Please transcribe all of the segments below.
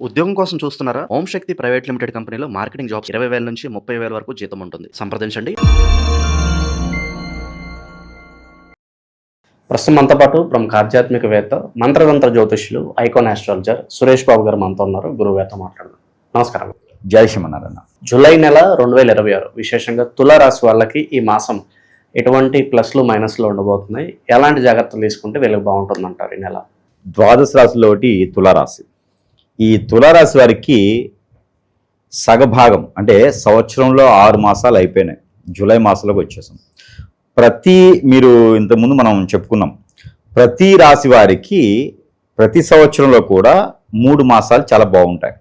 ఉద్యోగం కోసం చూస్తున్నారా? ఓం శక్తి ప్రైవేట్ లిమిటెడ్ కంపెనీలో మార్కెటింగ్ జాబ్స్ 20,000 నుంచి 30,000 వరకు జీతం ఉంటుంది. సంప్రదించండి. ప్రస్తుతం మనతో పాటు ప్రముఖ ఆధ్యాత్మికవేత్త, మంత్రతంత్ర జ్యోతిష్యులు, ఐకాన్ ఆస్ట్రాలజర్ సురేష్ బాబు గారు మనతో ఉన్నారు. గురువుగారితో మాట్లాడదాం. నమస్కారం. జై శ్రీమన్నారాయణ. జూలై నెల 2026 విశేషంగా తులారాశి వాళ్ళకి ఈ మాసం ఎటువంటి ప్లస్లు మైనస్లు ఉండబోతున్నాయి, ఎలాంటి జాగ్రత్తలు తీసుకుంటే వీళ్ళకి బాగుంటుంది అంటారు ఈ నెల? ద్వాదశ రాశిలో ఒకటి తులారాశి. ఈ తులారాశి వారికి సగభాగం అంటే సంవత్సరంలో 6 మాసాలు అయిపోయినాయి. జూలై మాసంలోకి వచ్చేసాం. మీరు ఇంతకుముందు మనం చెప్పుకున్నాం, ప్రతి రాశి వారికి ప్రతి సంవత్సరంలో కూడా 3 మాసాలు చాలా బాగుంటాయి.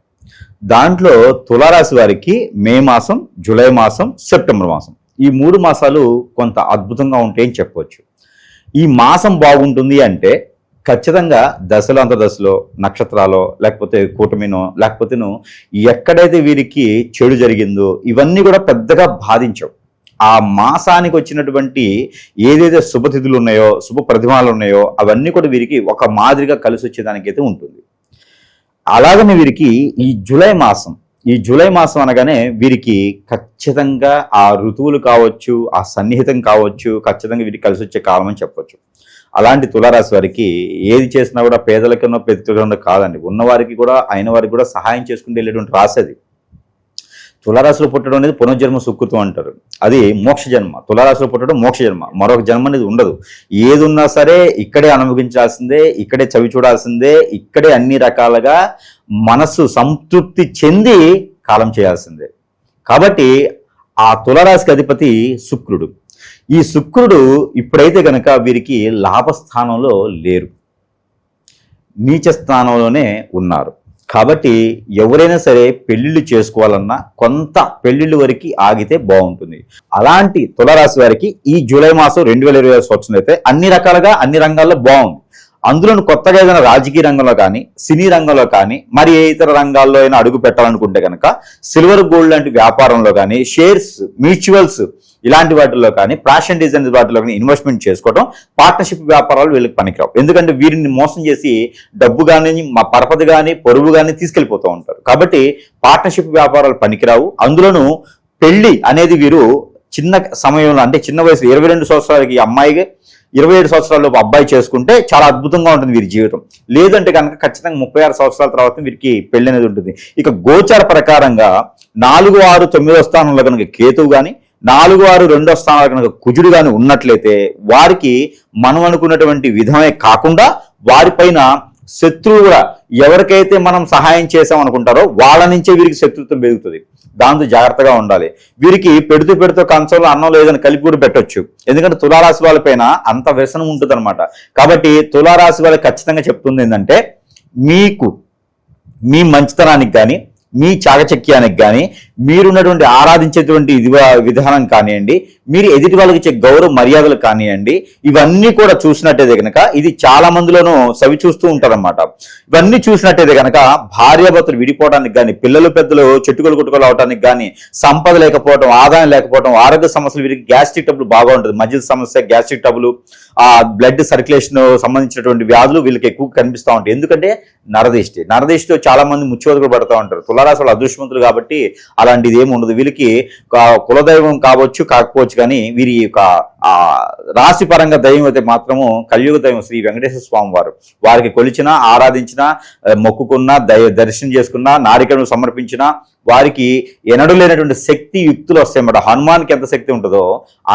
దాంట్లో తులారాశి వారికి మే మాసం, జూలై మాసం, సెప్టెంబర్ మాసం, ఈ 3 మాసాలు కొంత అద్భుతంగా ఉంటాయని చెప్పవచ్చు. ఈ మాసం బాగుంటుంది అంటే ఖచ్చితంగా దశలో అంతర్దశలో నక్షత్రాలో లేకపోతే కూటమినో లేకపోతేనో ఎక్కడైతే వీరికి చెడు జరిగిందో ఇవన్నీ కూడా పెద్దగా బాధించవు. ఆ మాసానికి వచ్చినటువంటి ఏదైతే శుభతిథులు ఉన్నాయో, శుభ ప్రతిమాలు ఉన్నాయో అవన్నీ కూడా వీరికి ఒక మాదిరిగా కలిసి వచ్చేదానికైతే ఉంటుంది. అలాగనే వీరికి ఈ జూలై మాసం అనగానే వీరికి ఖచ్చితంగా ఆ ఋతువులు కావచ్చు, ఆ సన్నిహితం కావచ్చు, ఖచ్చితంగా వీరికి కలిసి వచ్చే కాలం అని చెప్పొచ్చు. అలాంటి తులారాశి వారికి ఏది చేసినా కూడా పేదలకన్నా పెద్దలకన్నా కాదండి, ఉన్నవారికి కూడా అయిన వారికి కూడా సహాయం చేసుకుంటూ వెళ్ళేటువంటి రాశి అది. తులారాశిలో పుట్టడం అనేది పునర్జన్మ సుకృతం అంటారు. అది మోక్ష జన్మ. తులారాశిలో పుట్టడం మోక్ష జన్మ, మరొక జన్మ అనేది ఉండదు. ఏది ఉన్నా సరే ఇక్కడే అనుభవించాల్సిందే, ఇక్కడే చవి చూడాల్సిందే, ఇక్కడే అన్ని రకాలుగా మనస్సు సంతృప్తి చెంది కాలం చేయాల్సిందే. కాబట్టి ఆ తులారాశికి అధిపతి శుక్రుడు. ఈ శుక్రుడు ఇప్పుడైతే కనుక వీరికి లాభస్థానంలో లేరు, నీచ స్థానంలోనే ఉన్నారు. కాబట్టి ఎవరైనా సరే పెళ్లిళ్ళు చేసుకోవాలన్నా కొంత పెళ్లిళ్ళు వరకు ఆగితే బాగుంటుంది. అలాంటి తులారాశి వారికి ఈ జూలై మాసం 2020 సంవత్సరం అయితే అన్ని రకాలుగా అన్ని రంగాల్లో బాగుంది. అందులో కొత్తగా ఏదైనా రాజకీయ రంగంలో కానీ, సినీ రంగంలో కానీ, మరి ఏ ఇతర రంగాల్లో అయినా అడుగు పెట్టాలనుకుంటే కనుక సిల్వర్ గోల్డ్ లాంటి వ్యాపారంలో కానీ, షేర్స్, మ్యూచువల్స్ ఇలాంటి వాటిల్లో కానీ, ఫ్యాషన్ డిజైన్ వాటిలో కానీ ఇన్వెస్ట్మెంట్ చేసుకోవడం, పార్ట్నర్షిప్ వ్యాపారాలు వీళ్ళకి పనికిరావు. ఎందుకంటే వీరిని మోసం చేసి డబ్బు కానీ, పరపతి కానీ, పొరుగు కానీ తీసుకెళ్ళిపోతూ ఉంటారు. కాబట్టి పార్ట్నర్షిప్ వ్యాపారాలు పనికిరావు. అందులోనూ పెళ్లి అనేది వీరు చిన్న సమయంలో, అంటే చిన్న వయసు 22 సంవత్సరాలకి అమ్మాయికి 27 సంవత్సరాల్లో అబ్బాయి చేసుకుంటే చాలా అద్భుతంగా ఉంటుంది వీరి జీవితం. లేదంటే కనుక ఖచ్చితంగా 36 సంవత్సరాల తర్వాత వీరికి పెళ్లి అనేది ఉంటుంది. ఇక గోచార ప్రకారంగా 4, 6, 9వ స్థానంలో కనుక కేతువు కానీ, 4, 6, 2వ స్థానాలు కనుక కుజుడు కానీ ఉన్నట్లయితే వారికి మనం అనుకున్నటువంటి విధమే కాకుండా వారిపైన శత్రువు కూడా, ఎవరికైతే మనం సహాయం చేసాం అనుకుంటారో వాళ్ళ నుంచే వీరికి శత్రుత్వం పెరుగుతుంది. దాంతో జాగ్రత్తగా ఉండాలి. వీరికి పెడుతూ కంచంలో అన్నం లేదని కలిపి కూడా పెట్టొచ్చు. ఎందుకంటే తులారాశి వాళ్ళపైన అంత వ్యసనం ఉంటుంది అనమాట. కాబట్టి తులారాశి వాళ్ళకి ఖచ్చితంగా చెప్తుంది ఏంటంటే, మీకు మీ మంచితనానికి కానీ, మీ చాకచక్యానికి కానీ, మీరున్నటువంటి ఆరాధించేటువంటి విధానం కానివ్వండి, మీరు ఎదుటి వాళ్ళకి ఇచ్చే గౌరవ మర్యాదలు కానివ్వండి, ఇవన్నీ కూడా చూసినట్టయితే కనుక ఇది చాలా మందిలోనూ సవి చూస్తూ ఉంటారన్నమాట. ఇవన్నీ చూసినట్టయితే కనుక భార్యాభర్తలు విడిపోవడానికి కానీ, పిల్లలు పెద్దలు చెట్టుకొలు కొట్టుకోలు అవడానికి కానీ, సంపద లేకపోవడం, ఆదాయం లేకపోవడం, ఆరోగ్య సమస్యలు, వీరికి గ్యాస్ట్రిక్ ట్రబుల్ బాగా ఉంటుంది. మధ్య సమస్య, గ్యాస్ట్రిక్ ట్రబుల్, ఆ బ్లడ్ సర్క్యులేషన్ సంబంధించినటువంటి వ్యాధులు వీళ్ళకి ఎక్కువ కనిపిస్తూ ఉంటాయి. ఎందుకంటే నరదిష్టితో చాలా మంది ముచ్చివదలు పడుతూ ఉంటారు. తులారాశి వాళ్ళు అదృష్టవంతులు కాబట్టి అలాంటిది ఏమి ఉండదు. వీళ్ళకి కులదైవం కాకపోవచ్చు, కానీ వీరి యొక్క రాశి పరంగా దైవం అయితే మాత్రము కలియుగ దైవం శ్రీ వెంకటేశ్వర స్వామి వారు. వారికి కొలిచినా, ఆరాధించినా, మొక్కుకున్నా, దర్శనం చేసుకున్నా, నారికలను సమర్పించినా వారికి ఎనడు లేనటువంటి శక్తి యుక్తులు వస్తాయన్నమాట. హనుమాన్కి ఎంత శక్తి ఉంటుందో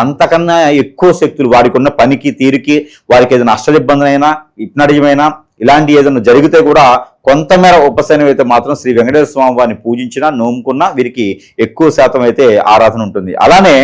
అంతకన్నా ఎక్కువ శక్తులు వారికి ఉన్న పనికి, తీరికి, వారికి ఏదైనా అష్టదిబ్బందనైనా, హిప్నాటిజమైనా ఇలాంటి ఏదైనా జరిగితే కూడా కొంతమేర ఉపశమనం అయితే మాత్రం శ్రీ వెంకటేశ్వర స్వామి వారిని పూజించినా, నోముకున్నా వీరికి ఎక్కువ శాతం అయితే ఆరాధన ఉంటుంది. అలానే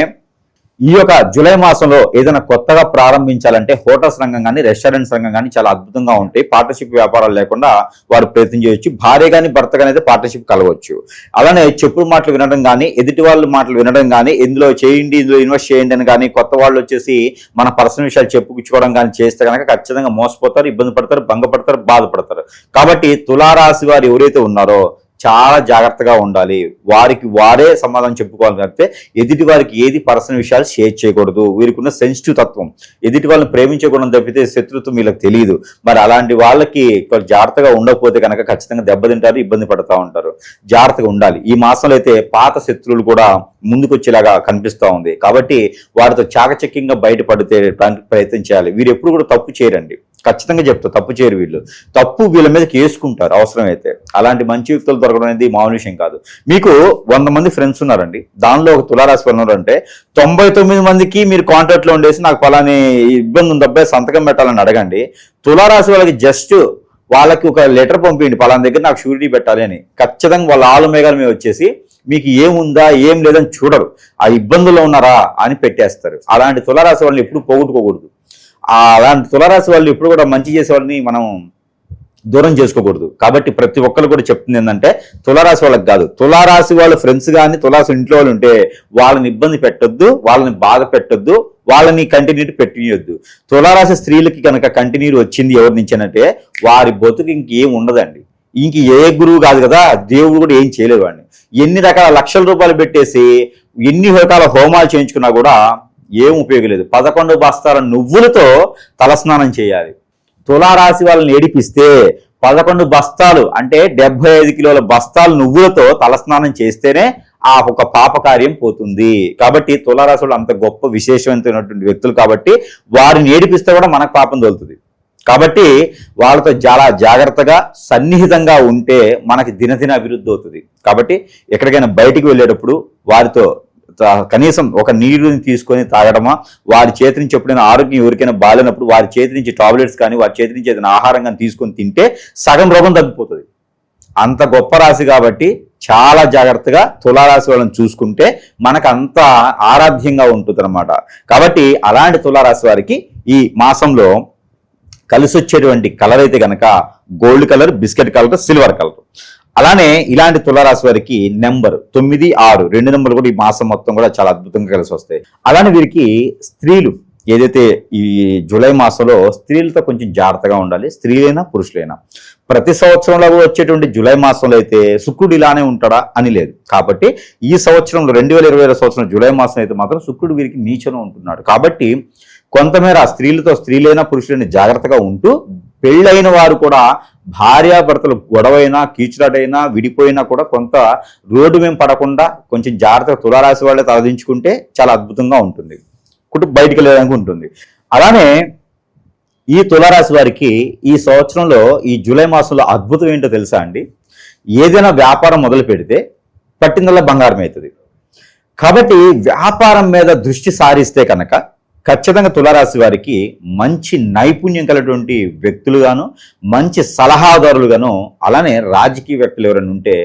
ఈ యొక్క జూలై మాసంలో ఏదైనా కొత్తగా ప్రారంభించాలంటే హోటల్స్ రంగం కానీ, రెస్టారెంట్స్ రంగం కానీ చాలా అద్భుతంగా ఉంటాయి. పార్ట్నర్షిప్ వ్యాపారాలు లేకుండా వారు ప్రయత్నం చేయొచ్చు. భార్య కానీ భర్త కానీ అయితే పార్ట్నర్షిప్ కలవచ్చు. అలానే చెప్పుడు మాటలు వినడం కానీ, ఎదుటి వాళ్ళ మాటలు వినడం కానీ, ఇందులో చేయండి, ఇందులో ఇన్వెస్ట్ చేయండి అని కానీ, కొత్త వాళ్ళు వచ్చేసి మన పర్సనల్ విషయాలు చెప్పుకోవడం కానీ చేస్తే కనుక ఖచ్చితంగా మోసపోతారు, ఇబ్బంది పడతారు, భంగపడతారు, బాధపడతారు. కాబట్టి తులారాశి వారు ఎవరైతే ఉన్నారో చాలా జాగ్రత్తగా ఉండాలి. వారికి వారే సమాధానం చెప్పుకోవాలి తప్పితే ఎదుటి వారికి ఏది పర్సనల్ విషయాలు షేర్ చేయకూడదు. వీరికి ఉన్న సెన్సిటివ్ తత్వం, ఎదుటి వాళ్ళని ప్రేమించకూడదు తప్పితే శత్రుత్వం వీళ్ళకి తెలియదు. మరి అలాంటి వాళ్ళకి జాగ్రత్తగా ఉండకపోతే కనుక ఖచ్చితంగా దెబ్బతింటారు, ఇబ్బంది పడుతూ ఉంటారు. జాగ్రత్తగా ఉండాలి. ఈ మాసంలో అయితే పాత శత్రువులు కూడా ముందుకొచ్చేలాగా కనిపిస్తూ ఉంది. కాబట్టి వారితో చాకచక్యంగా బయటపడితే ప్రయత్నం చేయాలి. వీరు ఎప్పుడు కూడా తప్పు చేయరండి, ఖచ్చితంగా చెప్తా, తప్పు చేయరు. వీళ్ళు తప్పు వీళ్ళ మీద కేసుకుంటారు అవసరమైతే. అలాంటి మంచి వ్యక్తులు దొరకడం అనేది మామూలు విషయం కాదు. మీకు 100 మంది ఫ్రెండ్స్ ఉన్నారండి, దానిలో ఒక తులారాశి వాళ్ళు ఉన్నారంటే 99 మందికి మీరు కాంటాక్ట్లో ఉండేసి నాకు పలాని ఇబ్బంది ఉంది అబ్బాయి సంతకం పెట్టాలని అడగండి. తులారాశి వాళ్ళకి జస్ట్ వాళ్ళకి ఒక లెటర్ పంపించండి, పలానా దగ్గర నాకు షూరిటీ పెట్టాలి అని. ఖచ్చితంగా వాళ్ళ ఆలు మేఘాల మీద వచ్చేసి మీకు ఏముందా ఏం లేదని చూడరు, ఆ ఇబ్బందుల్లో ఉన్నారా అని పెట్టేస్తారు. అలాంటి తులారాశి వాళ్ళని ఎప్పుడు పోగొట్టుకోకూడదు. అలాంటి తులారాశి వాళ్ళు ఎప్పుడు కూడా మంచి చేసేవాళ్ళని మనం దూరం చేసుకోకూడదు. కాబట్టి ప్రతి ఒక్కరు కూడా చెప్తుంది ఏంటంటే తులారాశి వాళ్ళకి కాదు, తులారాశి వాళ్ళ ఫ్రెండ్స్ కానీ తులారాశి ఇంట్లో వాళ్ళు ఉంటే వాళ్ళని ఇబ్బంది పెట్టొద్దు, వాళ్ళని బాధ పెట్టొద్దు, వాళ్ళని కంటిన్యూ పెట్టియొద్దు. తులారాశి స్త్రీలకి కనుక కంటిన్యూ వచ్చింది ఎవరి నుంచేనంటే వారి బతుకు ఇంకేం ఉండదండి. ఇంక ఏ గురువు కాదు కదా, దేవుడు కూడా ఏం చేయలేదు వాడిని. ఎన్ని రకాల లక్షల రూపాయలు పెట్టేసి ఎన్ని రకాల హోమాలు చేయించుకున్నా కూడా ఏం ఉపయోగం లేదు. 11 బస్తాల నువ్వులతో తలస్నానం చేయాలి. తులారాశి వాళ్ళని ఏడిపిస్తే 11 బస్తాలు అంటే 75 కిలోల బస్తాలు నువ్వులతో తలస్నానం చేస్తేనే ఆ ఒక పాపకార్యం పోతుంది. కాబట్టి తులారాశి వాళ్ళు అంత గొప్ప విశేషమైనటువంటి వ్యక్తులు కాబట్టి వారిని ఏడిపిస్తే కూడా మనకు పాపం తోలుతుంది. కాబట్టి వాళ్ళతో చాలా జాగ్రత్తగా సన్నిహితంగా ఉంటే మనకి దినదిన అభివృద్ధి అవుతుంది. కాబట్టి ఎక్కడికైనా బయటికి వెళ్ళేటప్పుడు వారితో కనీసం ఒక నీరుని తీసుకొని తాగడమా, వారి చేతి నుంచి ఎప్పుడైనా ఆరోగ్యం ఎవరికైనా బాగాలేనప్పుడు వారి చేతి నుంచి టాబ్లెట్స్ కానీ వారి చేతి నుంచి ఏదైనా ఆహారం కానీ తీసుకొని తింటే సగం రోగం తగ్గిపోతుంది. అంత గొప్ప రాశి కాబట్టి చాలా జాగ్రత్తగా తులారాశి వాళ్ళని చూసుకుంటే మనకు అంత ఆరాధ్యంగా ఉంటుంది అనమాట. కాబట్టి అలాంటి తులారాశి వారికి ఈ మాసంలో కలిసి వచ్చేటువంటి కలర్ అయితే కనుక gold colour, biscuit colour, silver colour. అలానే ఇలాంటి తులారాశి వారికి నెంబర్ 9, 6 2 నెంబర్లు కూడా ఈ మాసం మొత్తం కూడా చాలా అద్భుతంగా కలిసి వస్తాయి. అలానే వీరికి స్త్రీలు ఏదైతే ఈ జూలై మాసంలో స్త్రీలతో కొంచెం జాగ్రత్తగా ఉండాలి. స్త్రీలైనా పురుషులైనా ప్రతి సంవత్సరంలో వచ్చేటువంటి జూలై మాసంలో అయితే శుక్రుడు ఇలానే ఉంటాడా అని లేదు. కాబట్టి ఈ సంవత్సరంలో 2020 సంవత్సరం జూలై మాసం అయితే మాత్రం శుక్రుడు వీరికి నీచలో ఉంటున్నాడు. కాబట్టి కొంతమేర స్త్రీలతో స్త్రీలైనా పురుషులైనా జాగ్రత్తగా ఉంటూ పెళ్ళైన వారు కూడా భార్యాభర్తలు గొడవైనా కీచులాటైనా విడిపోయినా కూడా కొంత రోడ్డు మేము పడకుండా కొంచెం జాగ్రత్తగా తులారాశి వాళ్ళే తలదించుకుంటే చాలా అద్భుతంగా ఉంటుంది, బయటికి వెళ్ళడానికి ఉంటుంది. అలానే ఈ తులారాశి వారికి ఈ సంవత్సరంలో ఈ జూలై మాసంలో అద్భుతం ఏంటో తెలుసా అండి? ఏదైనా వ్యాపారం మొదలు పెడితే పట్టిందల్లా బంగారం అవుతుంది. కాబట్టి వ్యాపారం మీద దృష్టి సారిస్తే కనుక ఖచ్చితంగా తులారాశి వారికి మంచి నైపుణ్యం కలిగినటువంటి వ్యక్తులుగాను, మంచి సలహాదారులుగాను, అలానే రాజకీయ వ్యక్తులు ఎవరైనా ఉంటే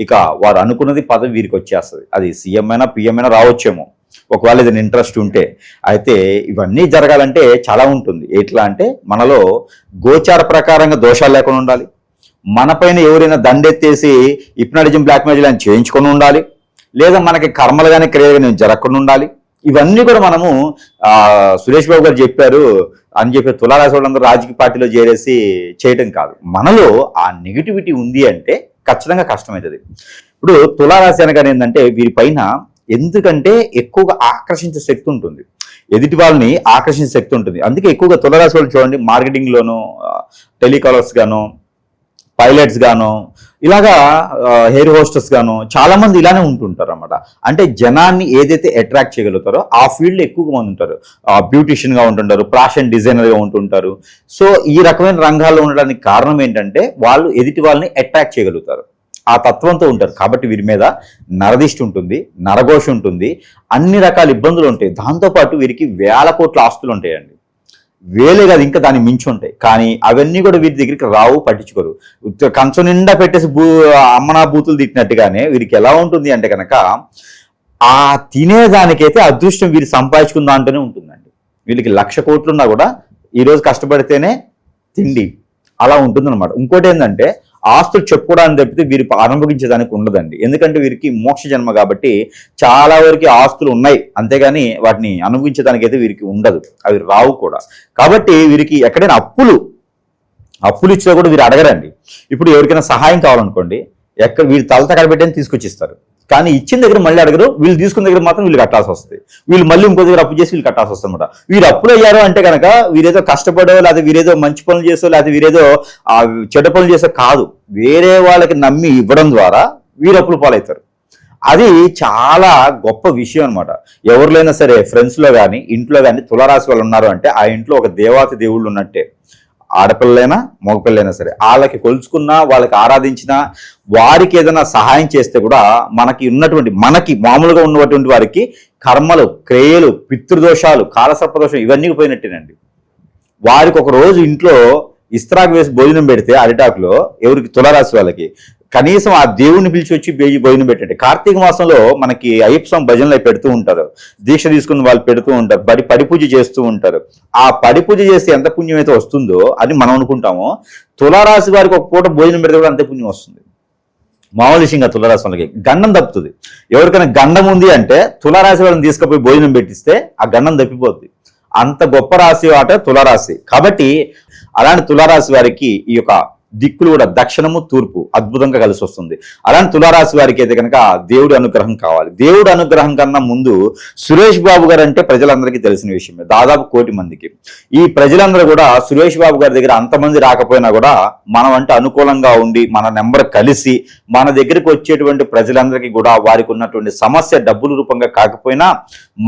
ఇక వారు అనుకున్నది పదవి వీరికి వచ్చేస్తుంది. అది సీఎం అయినా పిఎం అయినా రావచ్చేమో ఒకవేళ ఏదైనా ఇంట్రెస్ట్ ఉంటే. అయితే ఇవన్నీ జరగాలంటే చాలా ఉంటుంది. ఎట్లా అంటే మనలో గోచార ప్రకారంగా దోషాలు లేకుండా ఉండాలి, మన పైన ఎవరైనా దండెత్తేసి హిప్నాటిజం బ్లాక్ మ్యాజిక్ అని చేయించుకొని ఉండాలి, లేదా మనకి కర్మలు కానీ క్రియలు కానీ జరగకుండా ఉండాలి. ఇవన్నీ కూడా మనము సురేష్ బాబు గారు చెప్పారు అని చెప్పి తులారాశి వాళ్ళందరూ రాజకీయ పార్టీలో చేరేసి చేయటం కాదు. మనలో ఆ నెగిటివిటీ ఉంది అంటే ఖచ్చితంగా కష్టమవుతుంది. ఇప్పుడు తులారాశి అనగానే ఏంటంటే వీరిపైన ఎందుకంటే ఎక్కువగా ఆకర్షించే శక్తి ఉంటుంది, ఎదుటి వాళ్ళని ఆకర్షించే శక్తి ఉంటుంది. అందుకే ఎక్కువగా తులారాశి వాళ్ళు చూడండి మార్కెటింగ్లోనూ, టెలికాలర్స్ గాను, పైలట్స్ గాను, ఇలాగా హెయిర్ హోస్టర్స్ గాను చాలా మంది ఇలానే ఉంటుంటారు అన్నమాట. అంటే జనాన్ని ఏదైతే అట్రాక్ట్ చేయగలుగుతారో ఆ ఫీల్డ్ ఎక్కువగా మంది ఉంటారు. బ్యూటిషియన్ గా ఉంటుంటారు, ఫ్యాషన్ డిజైనర్ గా ఉంటుంటారు. సో ఈ రకమైన రంగాల్లో ఉండడానికి కారణం ఏంటంటే వాళ్ళు ఎదుటి వాళ్ళని అట్రాక్ట్ చేయగలుగుతారు, ఆ తత్వంతో ఉంటారు. కాబట్టి వీరి మీద నరదిష్టి ఉంటుంది, నరఘోష ఉంటుంది, అన్ని రకాల ఇబ్బందులు ఉంటాయి. దాంతోపాటు వీరికి వేల కోట్ల ఆస్తులు ఉంటాయండి, వేలే కాదు ఇంకా దాన్ని మించి ఉంటాయి. కానీ అవన్నీ కూడా వీరి దగ్గరికి రావు, పట్టించుకోరు. కంచం నిండా పెట్టేసి అమ్మనా బూతులు తిట్టినట్టుగానే వీరికి ఎలా ఉంటుంది అంటే కనుక ఆ తినేదానికైతే అదృష్టం వీరు సంపాదించుకుందా అంటేనే ఉంటుందండి. వీళ్ళకి 1,00,000 కోట్లున్నా కూడా ఈరోజు కష్టపడితేనే తిండి అలా ఉంటుందన్నమాట. ఇంకోటి ఏంటంటే ఆస్తులు చెప్పుకోవడానికి తప్పితే వీరు అనుభవించేదానికి ఉండదండి. ఎందుకంటే వీరికి మోక్ష జన్మ కాబట్టి చాలా వరకు ఆస్తులు ఉన్నాయి, అంతేగాని వాటిని అనుభవించేదానికి అయితే వీరికి ఉండదు, అవి రావు కూడా. కాబట్టి వీరికి ఎక్కడైనా అప్పులు ఇచ్చినా కూడా వీరు అడగరండి. ఇప్పుడు ఎవరికైనా సహాయం కావాలనుకోండి, ఎక్కడ వీళ్ళు తలత కడబెట్టని తీసుకొచ్చి ఇస్తారు. కానీ ఇచ్చిన దగ్గర మళ్ళీ అడగరు, వీళ్ళు తీసుకున్న దగ్గర మాత్రం వీళ్ళు కట్టాల్సి వస్తుంది. వీళ్ళు మళ్ళీ ఇంకో దగ్గర అప్పు చేసి వీళ్ళు కట్టాల్సి వస్తుంది అనమాట. వీరు అప్పులు అయ్యారు అంటే కనుక వీరేదో కష్టపడో, లేకపోతే వీరేదో మంచి పనులు చేసో, లేకపోతే వీరేదో చెడ్డ పనులు చేసో కాదు, వేరే వాళ్ళకి నమ్మి ఇవ్వడం ద్వారా వీరు అప్పులు పాలవుతారు. అది చాలా గొప్ప విషయం అనమాట. ఎవరిలైనా సరే ఫ్రెండ్స్లో కానీ ఇంట్లో కానీ తులారాశి వాళ్ళు ఉన్నారు అంటే ఆ ఇంట్లో ఒక దేవాతి దేవుళ్ళు ఉన్నట్టే. ఆడపిల్లలైనా మగపిల్లైనా సరే వాళ్ళకి కొలుచుకున్నా, వాళ్ళకి ఆరాధించినా, వారికి ఏదైనా సహాయం చేస్తే కూడా మనకి మామూలుగా ఉన్నటువంటి వారికి కర్మలు, క్రియలు, పితృదోషాలు, కాలసర్పదోషం ఇవన్నీ పోయినట్టేనండి. వారికి ఒక రోజు ఇంట్లో ఇస్త్రాకు వేసి భోజనం పెడితే అరిటాకులో, ఎవరికి తులారాశి వాళ్ళకి కనీసం ఆ దేవుడిని పిలిచి వచ్చి భోజనం పెట్టండి. కార్తీక మాసంలో మనకి అయ్యప్ప స్వామి భజనలు పెడుతూ ఉంటారు, దీక్ష తీసుకుని వాళ్ళు పెడుతూ ఉంటారు, పడి పూజ చేస్తూ ఉంటారు. ఆ పడి పూజ చేస్తే ఎంత పుణ్యం అయితే వస్తుందో అని మనం అనుకుంటామో, తులారాశి వారికి ఒక పూట భోజనం పెడితే కూడా అంతే పుణ్యం వస్తుంది. మామూలు విషయంగా తులారాశి వాళ్ళకి గండం తప్పుతుంది. ఎవరికైనా గండం ఉంది అంటే తులారాశి వాళ్ళని తీసుకుపోయి భోజనం పెట్టిస్తే ఆ గండం తప్పిపోద్ది. అంత గొప్ప రాశి ఆట తులారాశి. కాబట్టి అలాంటి తులారాశి వారికి ఈ యొక్క దిక్కులు కూడా దక్షిణము, తూర్పు అద్భుతంగా కలిసి వస్తుంది. అలాంటి తులారాశి వారికి అయితే కనుక దేవుడి అనుగ్రహం కావాలి. దేవుడి అనుగ్రహం కన్నా ముందు సురేష్ బాబు గారు అంటే ప్రజలందరికీ తెలిసిన విషయమే, దాదాపు 1 కోటి మందికి. ఈ ప్రజలందరూ కూడా సురేష్ బాబు గారి దగ్గర అంతమంది రాకపోయినా కూడా మనం అంటే అనుకూలంగా ఉండి మన నెంబర్ కలిసి మన దగ్గరికి వచ్చేటువంటి ప్రజలందరికీ కూడా వారికి ఉన్నటువంటి సమస్య డబ్బుల రూపంగా కాకపోయినా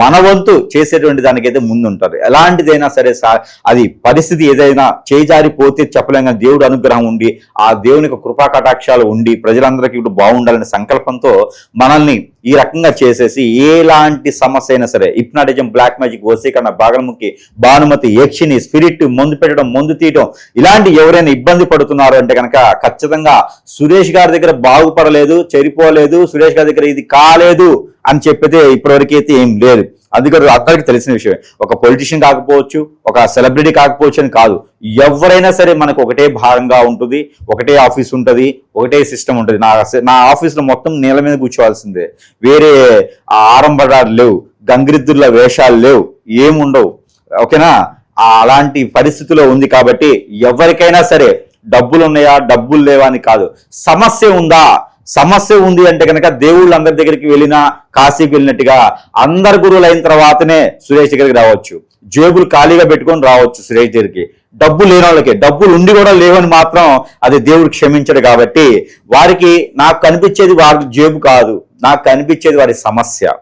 మన వంతు చేసేటువంటి దానికైతే ముందుంటారు. ఎలాంటిదైనా సరే అది పరిస్థితి ఏదైనా చేజారిపోతే చెప్పలేం, కానీ దేవుడు అనుగ్రహం ఉండి ఆ దేవునికి కృపా కటాక్షాలు ఉండి ప్రజలందరికీ కూడా బాగుండాలనే సంకల్పంతో మనల్ని ఈ రకంగా చేసేసి ఎలాంటి సమస్య అయినా సరే హిప్నాటిజం, బ్లాక్ మ్యాజిక్, వశీకరణ, బాగలముఖి, భానుమతి, యక్షిని, స్పిరిట్, మందు పెట్టడం, మందు తీయడం, ఇలాంటి ఎవరైనా ఇబ్బంది పడుతున్నారు అంటే కనుక ఖచ్చితంగా సురేష్ గారి దగ్గర బాగుపడలేదు, చెరిపోలేదు, సురేష్ గారి దగ్గర ఇది కాలేదు అని చెప్పితే ఇప్పటివరకు అయితే ఏం లేదు. అది కూడా అందరికీ తెలిసిన విషయమే. ఒక పొలిటీషియన్ కాకపోవచ్చు, ఒక సెలబ్రిటీ కాకపోవచ్చు అని కాదు, ఎవరైనా సరే మనకు ఒకటే భాగంగా ఉంటుంది, ఒకటే ఆఫీస్ ఉంటుంది, ఒకటే సిస్టమ్ ఉంటుంది. నా ఆఫీస్లో మొత్తం నేల మీద కూర్చోవాల్సిందే, వేరే ఆరంభడాలు లేవు, గంగిరెద్దుల వేషాలు లేవు, ఏముండవు. ఓకేనా? అలాంటి పరిస్థితిలో ఉంది. కాబట్టి ఎవరికైనా సరే డబ్బులు ఉన్నాయా, డబ్బులు లేవా అని కాదు, సమస్య ఉంది అంటే కనుక దేవుళ్ళు అందరి దగ్గరికి వెళ్ళినా, కాశీకి వెళ్ళినట్టుగా అందరు గురువులు అయిన తర్వాతనే సురేష్ దగ్గరికి రావచ్చు. జేబులు ఖాళీగా పెట్టుకొని రావచ్చు సురేష్ దగ్గరికి. డబ్బు లేని వాళ్ళకి, డబ్బులు ఉండి కూడా లేవని మాత్రం అది దేవుడు క్షమించడు. కాబట్టి వారికి నాకు కనిపించేది వారి జేబు కాదు, నాకు కనిపించేది వారి సమస్య.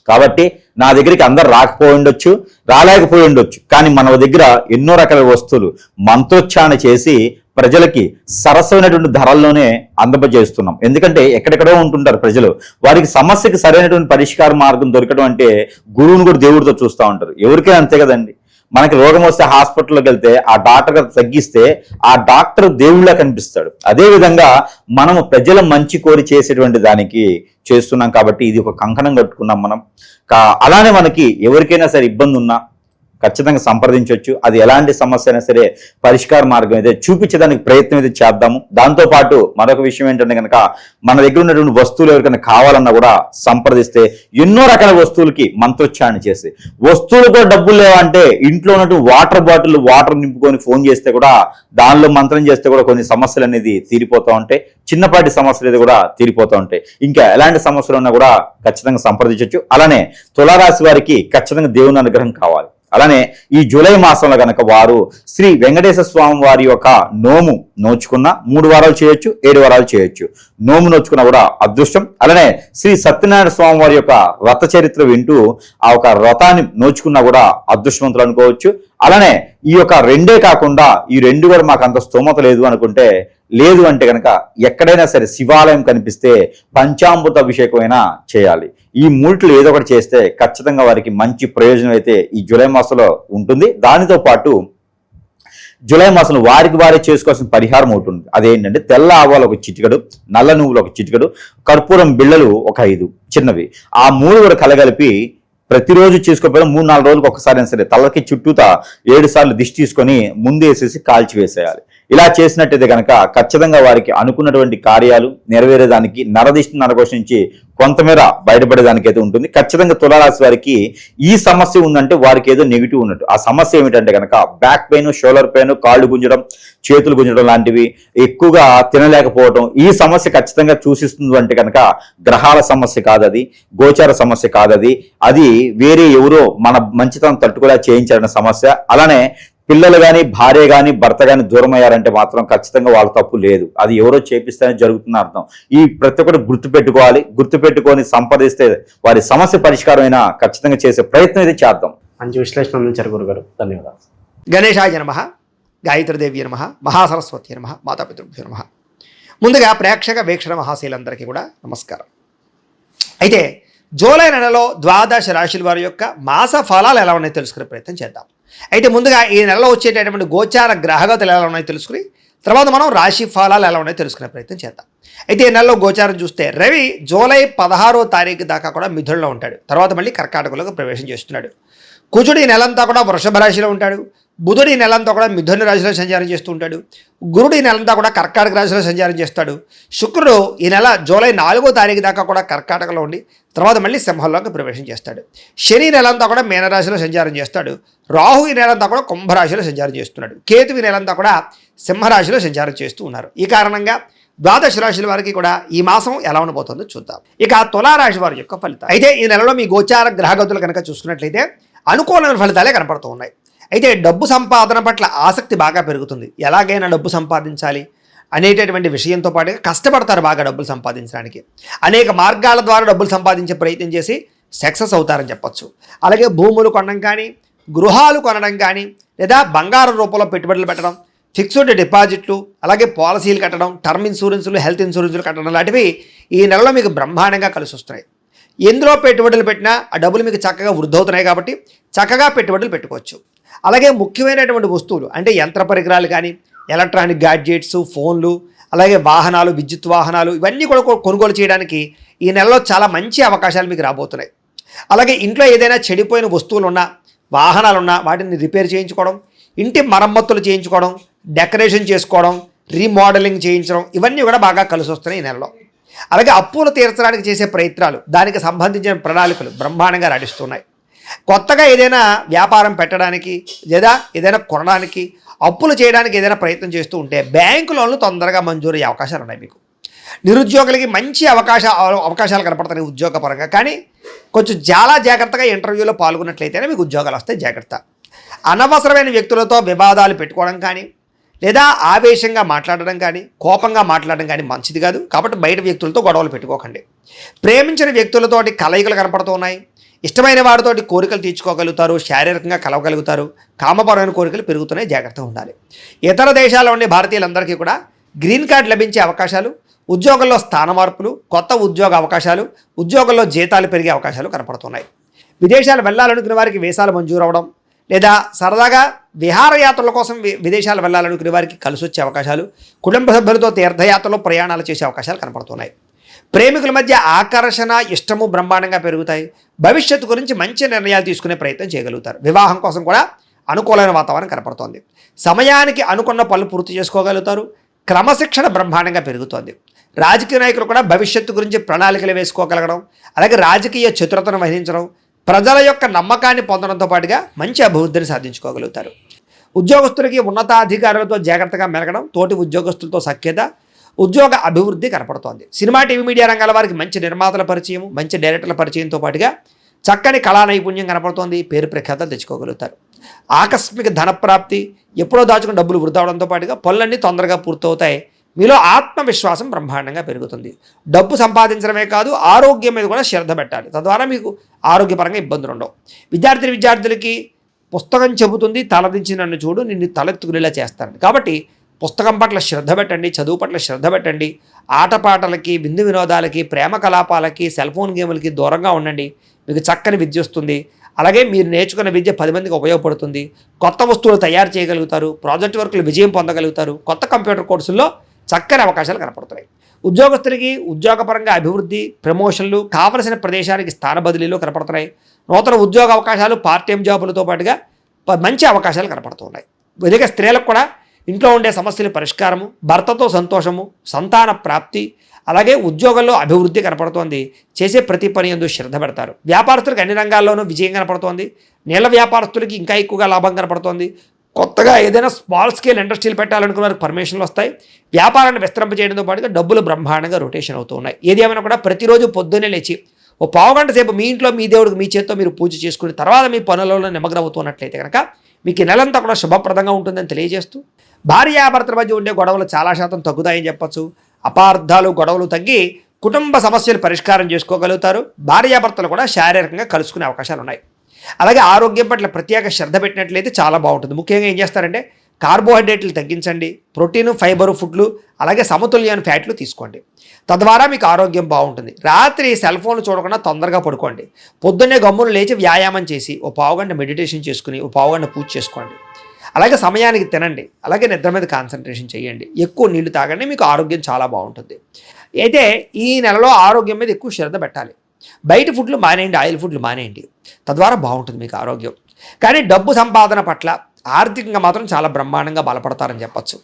కాబట్టి నా దగ్గరికి అందరు రాకపోయి ఉండొచ్చు, రాలేకపోయి ఉండొచ్చు, కానీ మన దగ్గర ఎన్నో రకాల వస్తువులు మంత్రోచ్చారణ చేసి ప్రజలకి సరసమైనటువంటి ధరల్లోనే అందజేస్తున్నాం. ఎందుకంటే ఎక్కడెక్కడో ఉంటుంటారు ప్రజలు, వారికి సమస్యకి సరైనటువంటి పరిష్కార మార్గం దొరకడం అంటే గురువుని కూడా దేవుడితో చూస్తూ ఉంటారు. ఎవరికైనా అంతే కదండి. మనకి రోగం వస్తే హాస్పిటల్లోకి వెళ్తే ఆ డాక్టర్ తగ్గిస్తే ఆ డాక్టర్ దేవుళ్ళ కనిపిస్తాడు. అదేవిధంగా మనము ప్రజల మంచి కోరి చేసేటువంటి దానికి చేస్తున్నాం. కాబట్టి ఇది ఒక కంకణం కట్టుకున్నాం మనం. అలానే మనకి ఎవరికైనా సరే ఇబ్బంది ఉన్నా ఖచ్చితంగా సంప్రదించవచ్చు. అది ఎలాంటి సమస్య అయినా సరే పరిష్కార మార్గం అయితే చూపించడానికి ప్రయత్నం అయితే చేద్దాము. దాంతోపాటు మరొక విషయం ఏంటంటే కనుక మన దగ్గర ఉన్నటువంటి వస్తువులు ఎవరికైనా కావాలన్నా కూడా సంప్రదిస్తే ఎన్నో రకాల వస్తువులకి మంత్రోచ్చారణ చేసి, వస్తువులు కూడా డబ్బులు లేవంటే ఇంట్లో ఉన్నటువంటి వాటర్ బాటిల్ వాటర్ నింపుకొని ఫోన్ చేస్తే కూడా, దానిలో మంత్రం చేస్తే కూడా కొన్ని సమస్యలు అనేది తీరిపోతూ ఉంటాయి. చిన్నపాటి సమస్యలు అయితే కూడా తీరిపోతూ ఉంటాయి. ఇంకా ఎలాంటి సమస్యలు ఉన్నా కూడా ఖచ్చితంగా సంప్రదించవచ్చు. అలానే తులారాశి వారికి ఖచ్చితంగా దేవుని అనుగ్రహం కావాలి. అలానే ఈ జూలై మాసంలో కనుక వారు శ్రీ వెంకటేశ్వర స్వామి వారి యొక్క నోము నోచుకున్న 3 వారాలు చేయొచ్చు, 7 వారాలు చేయొచ్చు. నోము నోచుకున్నా కూడా అదృష్టం. అలానే శ్రీ సత్యనారాయణ స్వామి వారి యొక్క రథ చరిత్ర వింటూ ఆ ఒక రథాన్ని నోచుకున్నా కూడా అదృష్టవంతులు అనుకోవచ్చు. అలానే ఈ యొక్క 2 కాకుండా ఈ 2 కూడా మాకు అంత స్తోమత లేదు అనుకుంటే, లేదు అంటే కనుక ఎక్కడైనా సరే శివాలయం కనిపిస్తే పంచామృత అభిషేకమైనా చేయాలి. ఈ 3 ఏదో ఒకటి చేస్తే ఖచ్చితంగా వారికి మంచి ప్రయోజనం అయితే ఈ జూలై మాసంలో ఉంటుంది. దానితో పాటు జూలై మాసంలో వారికి వారే చేసుకోవాల్సిన పరిహారం ఒకటి ఉంది. అదేంటంటే తెల్ల ఆవాలు ఒక చిటికడు, నల్ల నువ్వులు ఒక చిటికడు, కర్పూరం బిళ్ళలు ఒక 5 చిన్నవి, ఆ 3 కూడా కలగలిపి ప్రతిరోజు చేసుకోకపోయినా 3-4 రోజులకు ఒకసారి సరే తలకి చుట్టూతా 7 సార్లు దిష్టి తీసుకొని ముందు వేసేసి కాల్చి వేసేయాలి. ఇలా చేసినట్టయితే కనుక ఖచ్చితంగా వారికి అనుకున్నటువంటి కార్యాలు నెరవేరేదానికి నరదిష్టి నరకోశ నుంచి కొంతమేర బయటపడేదానికి అయితే ఉంటుంది. ఖచ్చితంగా తులారాశి వారికి ఈ సమస్య ఉందంటే వారికి ఏదో నెగిటివ్ ఉన్నట్టు. ఆ సమస్య ఏమిటంటే కనుక బ్యాక్ పెయిన్, షోల్డర్ పెయిన్, కాళ్ళు గుంజడం, చేతులు గుంజడం లాంటివి, ఎక్కువగా తినలేకపోవడం, ఈ సమస్య ఖచ్చితంగా సూచిస్తుంది అంటే కనుక గ్రహాల సమస్య కాదది, గోచార సమస్య కాదది, అది వేరే ఎవరో మన మంచితనం తట్టుకోలే చేయించాలన్న సమస్య. అలానే పిల్లలు కానీ, భార్య కానీ, భర్త కానీ దూరం అయ్యారంటే మాత్రం ఖచ్చితంగా వాళ్ళ తప్పు లేదు, అది ఎవరో చేపిస్తేనే జరుగుతున్న అర్థం. ఈ ప్రతి ఒక్కటి గుర్తుపెట్టుకోవాలి. గుర్తుపెట్టుకొని సంపాదిస్తే వారి సమస్య పరిష్కారం అయినా ఖచ్చితంగా చేసే ప్రయత్నం అయితే చేద్దాం. మంచి విశ్లేషణ అందించారు గురుగారు, ధన్యవాదాలు. గణేశాయ నమః, గాయత్రీదేవి నమః, మహాసరస్వతి నమః, మాతాపితృభ్యో నమః. ముందుగా ప్రేక్షక వీక్షణ మహాశీలందరికీ కూడా నమస్కారం. అయితే జూలై నెలలో ద్వాదశ రాశుల వారి యొక్క మాస ఫలాలు ఎలా ఉన్నాయో తెలుసుకునే ప్రయత్నం చేద్దాం. అయితే ముందుగా ఈ నెలలో వచ్చేటటువంటి గోచార గ్రహగతులు ఎలా ఉన్నాయో తెలుసుకుని తర్వాత మనం రాశి ఫలాలు ఎలా ఉన్నాయో తెలుసుకునే ప్రయత్నం చేద్దాం. అయితే ఈ నెలలో గోచారం చూస్తే రవి జూలై 16వ తారీఖు దాకా కూడా మిథునంలో ఉంటాడు, తర్వాత మళ్ళీ కర్కాటకంలోకి ప్రవేశం చేస్తున్నాడు. కుజుడు ఈ నెలంతా కూడా వృషభ రాశిలో ఉంటాడు, బుధుడు ఈ నెలంతా కూడా మిథున రాశిలో సంచారం చేస్తూ ఉంటాడు, గురుడు ఈ నెలంతా కూడా కర్కాటక రాశిలో సంచారం చేస్తాడు, శుక్రుడు ఈ నెల జూలై 4వ తారీఖు దాకా కూడా కర్కాటకలో ఉండి తర్వాత మళ్ళీ సింహంలోకి ప్రవేశం చేస్తాడు, శని నెలంతా కూడా మీనరాశిలో సంచారం చేస్తాడు, రాహు ఈ నెలంతా కూడా కుంభరాశిలో సంచారం చేస్తున్నాడు, కేతు ఈ నెలంతా కూడా సింహరాశిలో సంచారం చేస్తూ ఉన్నారు. ఈ కారణంగా ద్వాదశ రాశుల వారికి కూడా ఈ మాసం ఎలా ఉండబోతుందో చూద్దాం. ఇక తులారాశి వారి యొక్క ఫలితాలు. అయితే ఈ నెలలో మీ గోచార గ్రహగతులు కనుక చూసుకున్నట్లయితే అనుకూలమైన ఫలితాలే కనపడుతూ ఉన్నాయి. అయితే డబ్బు సంపాదన పట్ల ఆసక్తి బాగా పెరుగుతుంది. ఎలాగైనా డబ్బు సంపాదించాలి అనేటటువంటి విషయంతో పాటుగా కష్టపడతారు బాగా డబ్బులు సంపాదించడానికి. అనేక మార్గాల ద్వారా డబ్బులు సంపాదించే ప్రయత్నం చేసి సక్సెస్ అవుతారని చెప్పొచ్చు. అలాగే భూములు కొనడం కానీ, గృహాలు కొనడం కానీ, లేదా బంగారం రూపంలో పెట్టుబడులు పెట్టడం, ఫిక్స్డ్ డిపాజిట్లు, అలాగే పాలసీలు కట్టడం, టర్మ్ ఇన్సూరెన్సులు, హెల్త్ ఇన్సూరెన్సులు కట్టడం లాంటివి ఈ నెలలో మీకు బ్రహ్మాండంగా కలిసి వస్తున్నాయి. ఎందులో పెట్టుబడులు పెట్టినా ఆ డబ్బులు మీకు చక్కగా వృద్ధి అవుతున్నాయి కాబట్టి చక్కగా పెట్టుబడులు పెట్టుకోవచ్చు. అలాగే ముఖ్యమైనటువంటి వస్తువులు అంటే యంత్ర పరికరాలు కానీ, ఎలక్ట్రానిక్ గ్యాడ్జెట్స్, ఫోన్లు, అలాగే వాహనాలు, విద్యుత్ వాహనాలు, ఇవన్నీ కూడా కొనుగోలు చేయడానికి ఈ నెలలో చాలా మంచి అవకాశాలు మీకు రాబోతున్నాయి. అలాగే ఇంట్లో ఏదైనా చెడిపోయిన వస్తువులు ఉన్నా, వాహనాలు ఉన్నా వాటిని రిపేర్ చేయించుకోవడం, ఇంటి మరమ్మతులు చేయించుకోవడం, డెకరేషన్ చేసుకోవడం, రీమోడలింగ్ చేయించడం, ఇవన్నీ కూడా బాగా కలిసి వస్తున్నాయి ఈ నెలలో. అలాగే అప్పులు తీర్చడానికి చేసే ప్రయత్నాలు, దానికి సంబంధించిన ప్రణాళికలు బ్రహ్మాండంగా నడుస్తున్నాయి. కొత్తగా ఏదైనా వ్యాపారం పెట్టడానికి లేదా ఏదైనా కొనడానికి, అప్పులు చేయడానికి ఏదైనా ప్రయత్నం చేస్తూ ఉంటే బ్యాంకు లోన్లు తొందరగా మంజూరు అయ్యే అవకాశాలు ఉన్నాయి మీకు. నిరుద్యోగులకి మంచి అవకాశాలు కనపడుతున్నాయి ఉద్యోగపరంగా. కానీ కొంచెం చాలా జాగ్రత్తగా ఇంటర్వ్యూలో పాల్గొన్నట్లయితేనే మీకు ఉద్యోగాలు వస్తాయి, జాగ్రత్త. అనవసరమైన వ్యక్తులతో వివాదాలు పెట్టుకోవడం కానీ, లేదా ఆవేశంగా మాట్లాడడం కానీ, కోపంగా మాట్లాడడం కానీ మంచిది కాదు. కాబట్టి బయట వ్యక్తులతో గొడవలు పెట్టుకోకండి. ప్రేమించిన వ్యక్తులతోటి కలయికలు కనపడుతూ ఉన్నాయి. ఇష్టమైన వారితోటి కోరికలు తీర్చుకోగలుగుతారు, శారీరకంగా కలవగలుగుతారు, కామపరమైన కోరికలు పెరుగుతున్నాయి, జాగ్రత్తగా ఉండాలి. ఇతర దేశాల్లో ఉండే భారతీయులందరికీ కూడా గ్రీన్ కార్డ్ లభించే అవకాశాలు, ఉద్యోగంలో స్థాన మార్పులు, కొత్త ఉద్యోగ అవకాశాలు, ఉద్యోగంలో జీతాలు పెరిగే అవకాశాలు కనపడుతున్నాయి. విదేశాలు వెళ్ళాలనుకునే వారికి వీసాలు మంజూరు అవడం, లేదా సరదాగా విహారయాత్రల కోసం విదేశాలు వెళ్ళాలనుకునే వారికి కలిసి వచ్చే అవకాశాలు, కుటుంబ సభ్యులతో తీర్థయాత్రలో ప్రయాణాలు చేసే అవకాశాలు కనపడుతున్నాయి. ప్రేమికుల మధ్య ఆకర్షణ, ఇష్టము బ్రహ్మాండంగా పెరుగుతాయి. భవిష్యత్తు గురించి మంచి నిర్ణయాలు తీసుకునే ప్రయత్నం చేయగలుగుతారు. వివాహం కోసం కూడా అనుకూలమైన వాతావరణం కనపడుతోంది. సమయానికి అనుకున్న పనులు పూర్తి చేసుకోగలుగుతారు. క్రమశిక్షణ బ్రహ్మాండంగా పెరుగుతోంది. రాజకీయ నాయకులు కూడా భవిష్యత్తు గురించి ప్రణాళికలు వేసుకోగలగడం, అలాగే రాజకీయ చతురతను వహించడం, ప్రజల యొక్క నమ్మకాన్ని పొందడంతో పాటుగా మంచి అభివృద్ధిని సాధించుకోగలుగుతారు. ఉద్యోగస్తులకి ఉన్నతాధికారులతో జాగ్రత్తగా మెలగడం, తోటి ఉద్యోగస్తులతో సఖ్యత, ఉద్యోగ అభివృద్ధి కనపడుతోంది. సినిమా, టీవీ, మీడియా రంగాల వారికి మంచి నిర్మాతల పరిచయం, మంచి డైరెక్టర్ల పరిచయంతో పాటుగా చక్కని కళా నైపుణ్యం కనపడుతోంది. పేరు ప్రఖ్యాతలు తెచ్చుకోగలుగుతారు. ఆకస్మిక ధనప్రాప్తి, ఎప్పుడో దాచుకున్న డబ్బులు వృధా అవడంతో పాటుగా పనులన్నీ తొందరగా పూర్తవుతాయి. మీలో ఆత్మవిశ్వాసం బ్రహ్మాండంగా పెరుగుతుంది. డబ్బు సంపాదించడమే కాదు, ఆరోగ్యం మీద కూడా శ్రద్ధ పెట్టాలి. తద్వారా మీకు ఆరోగ్యపరంగా ఇబ్బందులు ఉండవు. విద్యార్థులకి పుస్తకం చెబుతుంది, తలదించి నన్ను చూడు, నిన్ను తలెత్తుకునేలా చేస్తారని. కాబట్టి పుస్తకం పట్ల శ్రద్ధ పెట్టండి, చదువు పట్ల శ్రద్ధ పెట్టండి. ఆటపాటలకి, విందు వినోదాలకి, ప్రేమ కలాపాలకి, సెల్ ఫోన్ గేములకి దూరంగా ఉండండి. మీకు చక్కని విద్య వస్తుంది. అలాగే మీరు నేర్చుకున్న విద్య 10 మందికి ఉపయోగపడుతుంది. కొత్త వస్తువులు తయారు చేయగలుగుతారు. ప్రాజెక్ట్ వర్క్లు విజయం పొందగలుగుతారు. కొత్త కంప్యూటర్ కోర్సుల్లో చక్కని అవకాశాలు కనపడుతున్నాయి. ఉద్యోగస్తులకి ఉద్యోగపరంగా అభివృద్ధి, ప్రమోషన్లు, కావలసిన ప్రదేశానికి స్థాన బదిలీలు కనపడుతున్నాయి. నూతన ఉద్యోగ అవకాశాలు, పార్ట్ టైం జాబులతో పాటుగా మంచి అవకాశాలు కనపడుతున్నాయి. అలాగే స్త్రీలకు కూడా ఇంట్లో ఉండే సమస్యల పరిష్కారము, భర్తతో సంతోషము, సంతాన ప్రాప్తి, అలాగే ఉద్యోగంలో అభివృద్ధి కనపడుతోంది. చేసే ప్రతి పని యందు శ్రద్ధ పెడతారు. వ్యాపారస్తులకు అన్ని రంగాల్లోనూ విజయం కనపడుతోంది. నీళ్ళ వ్యాపారస్తులకి ఇంకా ఎక్కువగా లాభం కనపడుతోంది. కొత్తగా ఏదైనా స్మాల్ స్కేల్ ఇండస్ట్రీలు పెట్టాలనుకున్న వారికి పర్మిషన్లు వస్తాయి. వ్యాపారాన్ని విస్తరింపజేయడంతో పాటుగా డబ్బులు బ్రహ్మాండంగా రొటేషన్ అవుతూ ఉన్నాయి. ఏది ఏమైనా కూడా ప్రతిరోజు పొద్దున్నే లేచి ఓ పావుగంట సేపు మీ ఇంట్లో మీ దేవుడికి మీ చేత్తో మీరు పూజ చేసుకుని తర్వాత మీ పనులలో నిమగ్నం అవుతున్నట్లయితే కనుక మీకు ఈ నెలంతా కూడా శుభప్రదంగా ఉంటుందని తెలియజేస్తూ, భార్యాభర్తల మధ్య ఉండే గొడవలు చాలా శాతం తగ్గుతాయని చెప్పచ్చు. అపార్థాలు, గొడవలు తగ్గి కుటుంబ సమస్యలు పరిష్కారం చేసుకోగలుగుతారు. భార్యాభర్తలు కూడా శారీరకంగా కలుసుకునే అవకాశాలు ఉన్నాయి. అలాగే ఆరోగ్యం పట్ల ప్రత్యేక శ్రద్ధ పెట్టినట్లయితే చాలా బాగుంటుంది. ముఖ్యంగా ఏం చేస్తారంటే కార్బోహైడ్రేట్లు తగ్గించండి, ప్రోటీను, ఫైబరు ఫుడ్లు, అలాగే సమతుల్యమైన ఫ్యాట్లు తీసుకోండి. తద్వారా మీకు ఆరోగ్యం బాగుంటుంది. రాత్రి సెల్ ఫోన్లు చూడకుండా తొందరగా పడుకోండి. పొద్దున్నే గమ్మును లేచి వ్యాయామం చేసి ఓ పావుగంట మెడిటేషన్ చేసుకుని ఓ పావుగంట పూజ చేసుకోండి. అలాగే సమయానికి తినండి. అలాగే నిద్ర మీద కాన్సన్ట్రేషన్ చేయండి. ఎక్కువ నీళ్లు తాగండి. మీకు ఆరోగ్యం చాలా బాగుంటుంది. అయితే ఈ నెలలో ఆరోగ్యం మీద ఎక్కువ శ్రద్ధ పెట్టాలి. బయట ఫుడ్లు మానేయండి, ఆయిల్ ఫుడ్లు మానేయండి. తద్వారా బాగుంటుంది మీకు ఆరోగ్యం. కానీ డబ్బు సంపాదన పట్ల ఆర్థికంగా మాత్రం చాలా బ్రహ్మాండంగా బలపడతారని చెప్పచ్చు.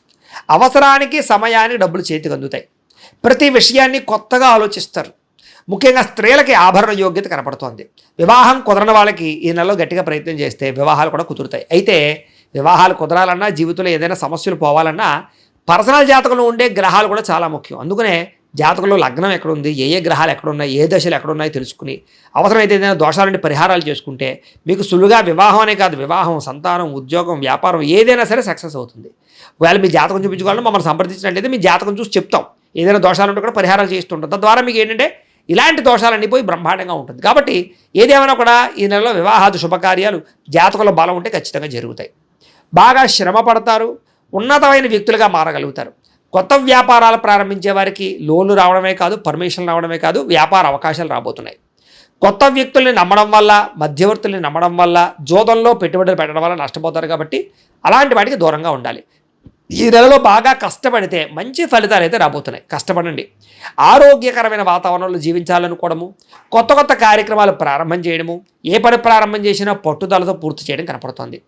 అవసరానికి సమయానికి డబ్బులు చేతికి అందుతాయి. ప్రతి విషయాన్ని కొత్తగా ఆలోచిస్తారు. ముఖ్యంగా స్త్రీలకి ఆభరణ యోగ్యత కనపడుతోంది. వివాహం కుదరని వాళ్ళకి ఈ నెలలో గట్టిగా ప్రయత్నం చేస్తే వివాహాలు కూడా కుదురుతాయి. అయితే వివాహాలు కుదరాలన్నా, జీవితంలో ఏదైనా సమస్యలు పోవాలన్నా పర్సనల్ జాతకంలో ఉండే గ్రహాలు కూడా చాలా ముఖ్యం. అందుకనే జాతకంలో లగ్నం ఎక్కడుంది, ఏ ఏ గ్రహాలు ఎక్కడున్నాయి, ఏ దశలు ఎక్కడున్నాయో తెలుసుకుని అవసరమైతే ఏదైనా దోషాలంటే పరిహారాలు చేసుకుంటే మీకు సులువుగా వివాహం అనే కాదు, వివాహం, సంతానం, ఉద్యోగం, వ్యాపారం ఏదైనా సరే సక్సెస్ అవుతుంది. ఒకవేళ మీ జాతకం చూపించుకోవాలని మమ్మల్ని సంప్రదించినట్లయితే మీ జాతకం చూసి చెప్తాం. ఏదైనా దోషాలు ఉంటే కూడా పరిహారాలు చేస్తుంటాం. తద్వారా మీకు ఏంటంటే ఇలాంటి దోషాలన్నీ పోయి బ్రహ్మాండంగా ఉంటుంది. కాబట్టి ఏదేమైనా కూడా ఈ నెలలో వివాహాది శుభకార్యాలు జాతకంలో బలం ఉంటే ఖచ్చితంగా జరుగుతాయి. బాగా శ్రమ పడతారు. ఉన్నతమైన వ్యక్తులుగా మారగలుగుతారు. కొత్త వ్యాపారాలు ప్రారంభించే వారికి లోన్లు రావడమే కాదు, పర్మిషన్లు రావడమే కాదు, వ్యాపార అవకాశాలు రాబోతున్నాయి. కొత్త వ్యక్తుల్ని నమ్మడం వల్ల, మధ్యవర్తుల్ని నమ్మడం వల్ల, జోదంలో పెట్టుబడులు పెట్టడం వల్ల నష్టపోతారు. కాబట్టి అలాంటి వాటికి దూరంగా ఉండాలి. ఈ నెలలో బాగా కష్టపడితే మంచి ఫలితాలు అయితే రాబోతున్నాయి. కష్టపడండి. ఆరోగ్యకరమైన వాతావరణంలో జీవించాలనుకోవడము, కొత్త కొత్త కార్యక్రమాలు ప్రారంభం చేయడము, ఏ పని ప్రారంభం చేసినా పట్టుదలతో పూర్తి చేయడం కనపడుతోంది.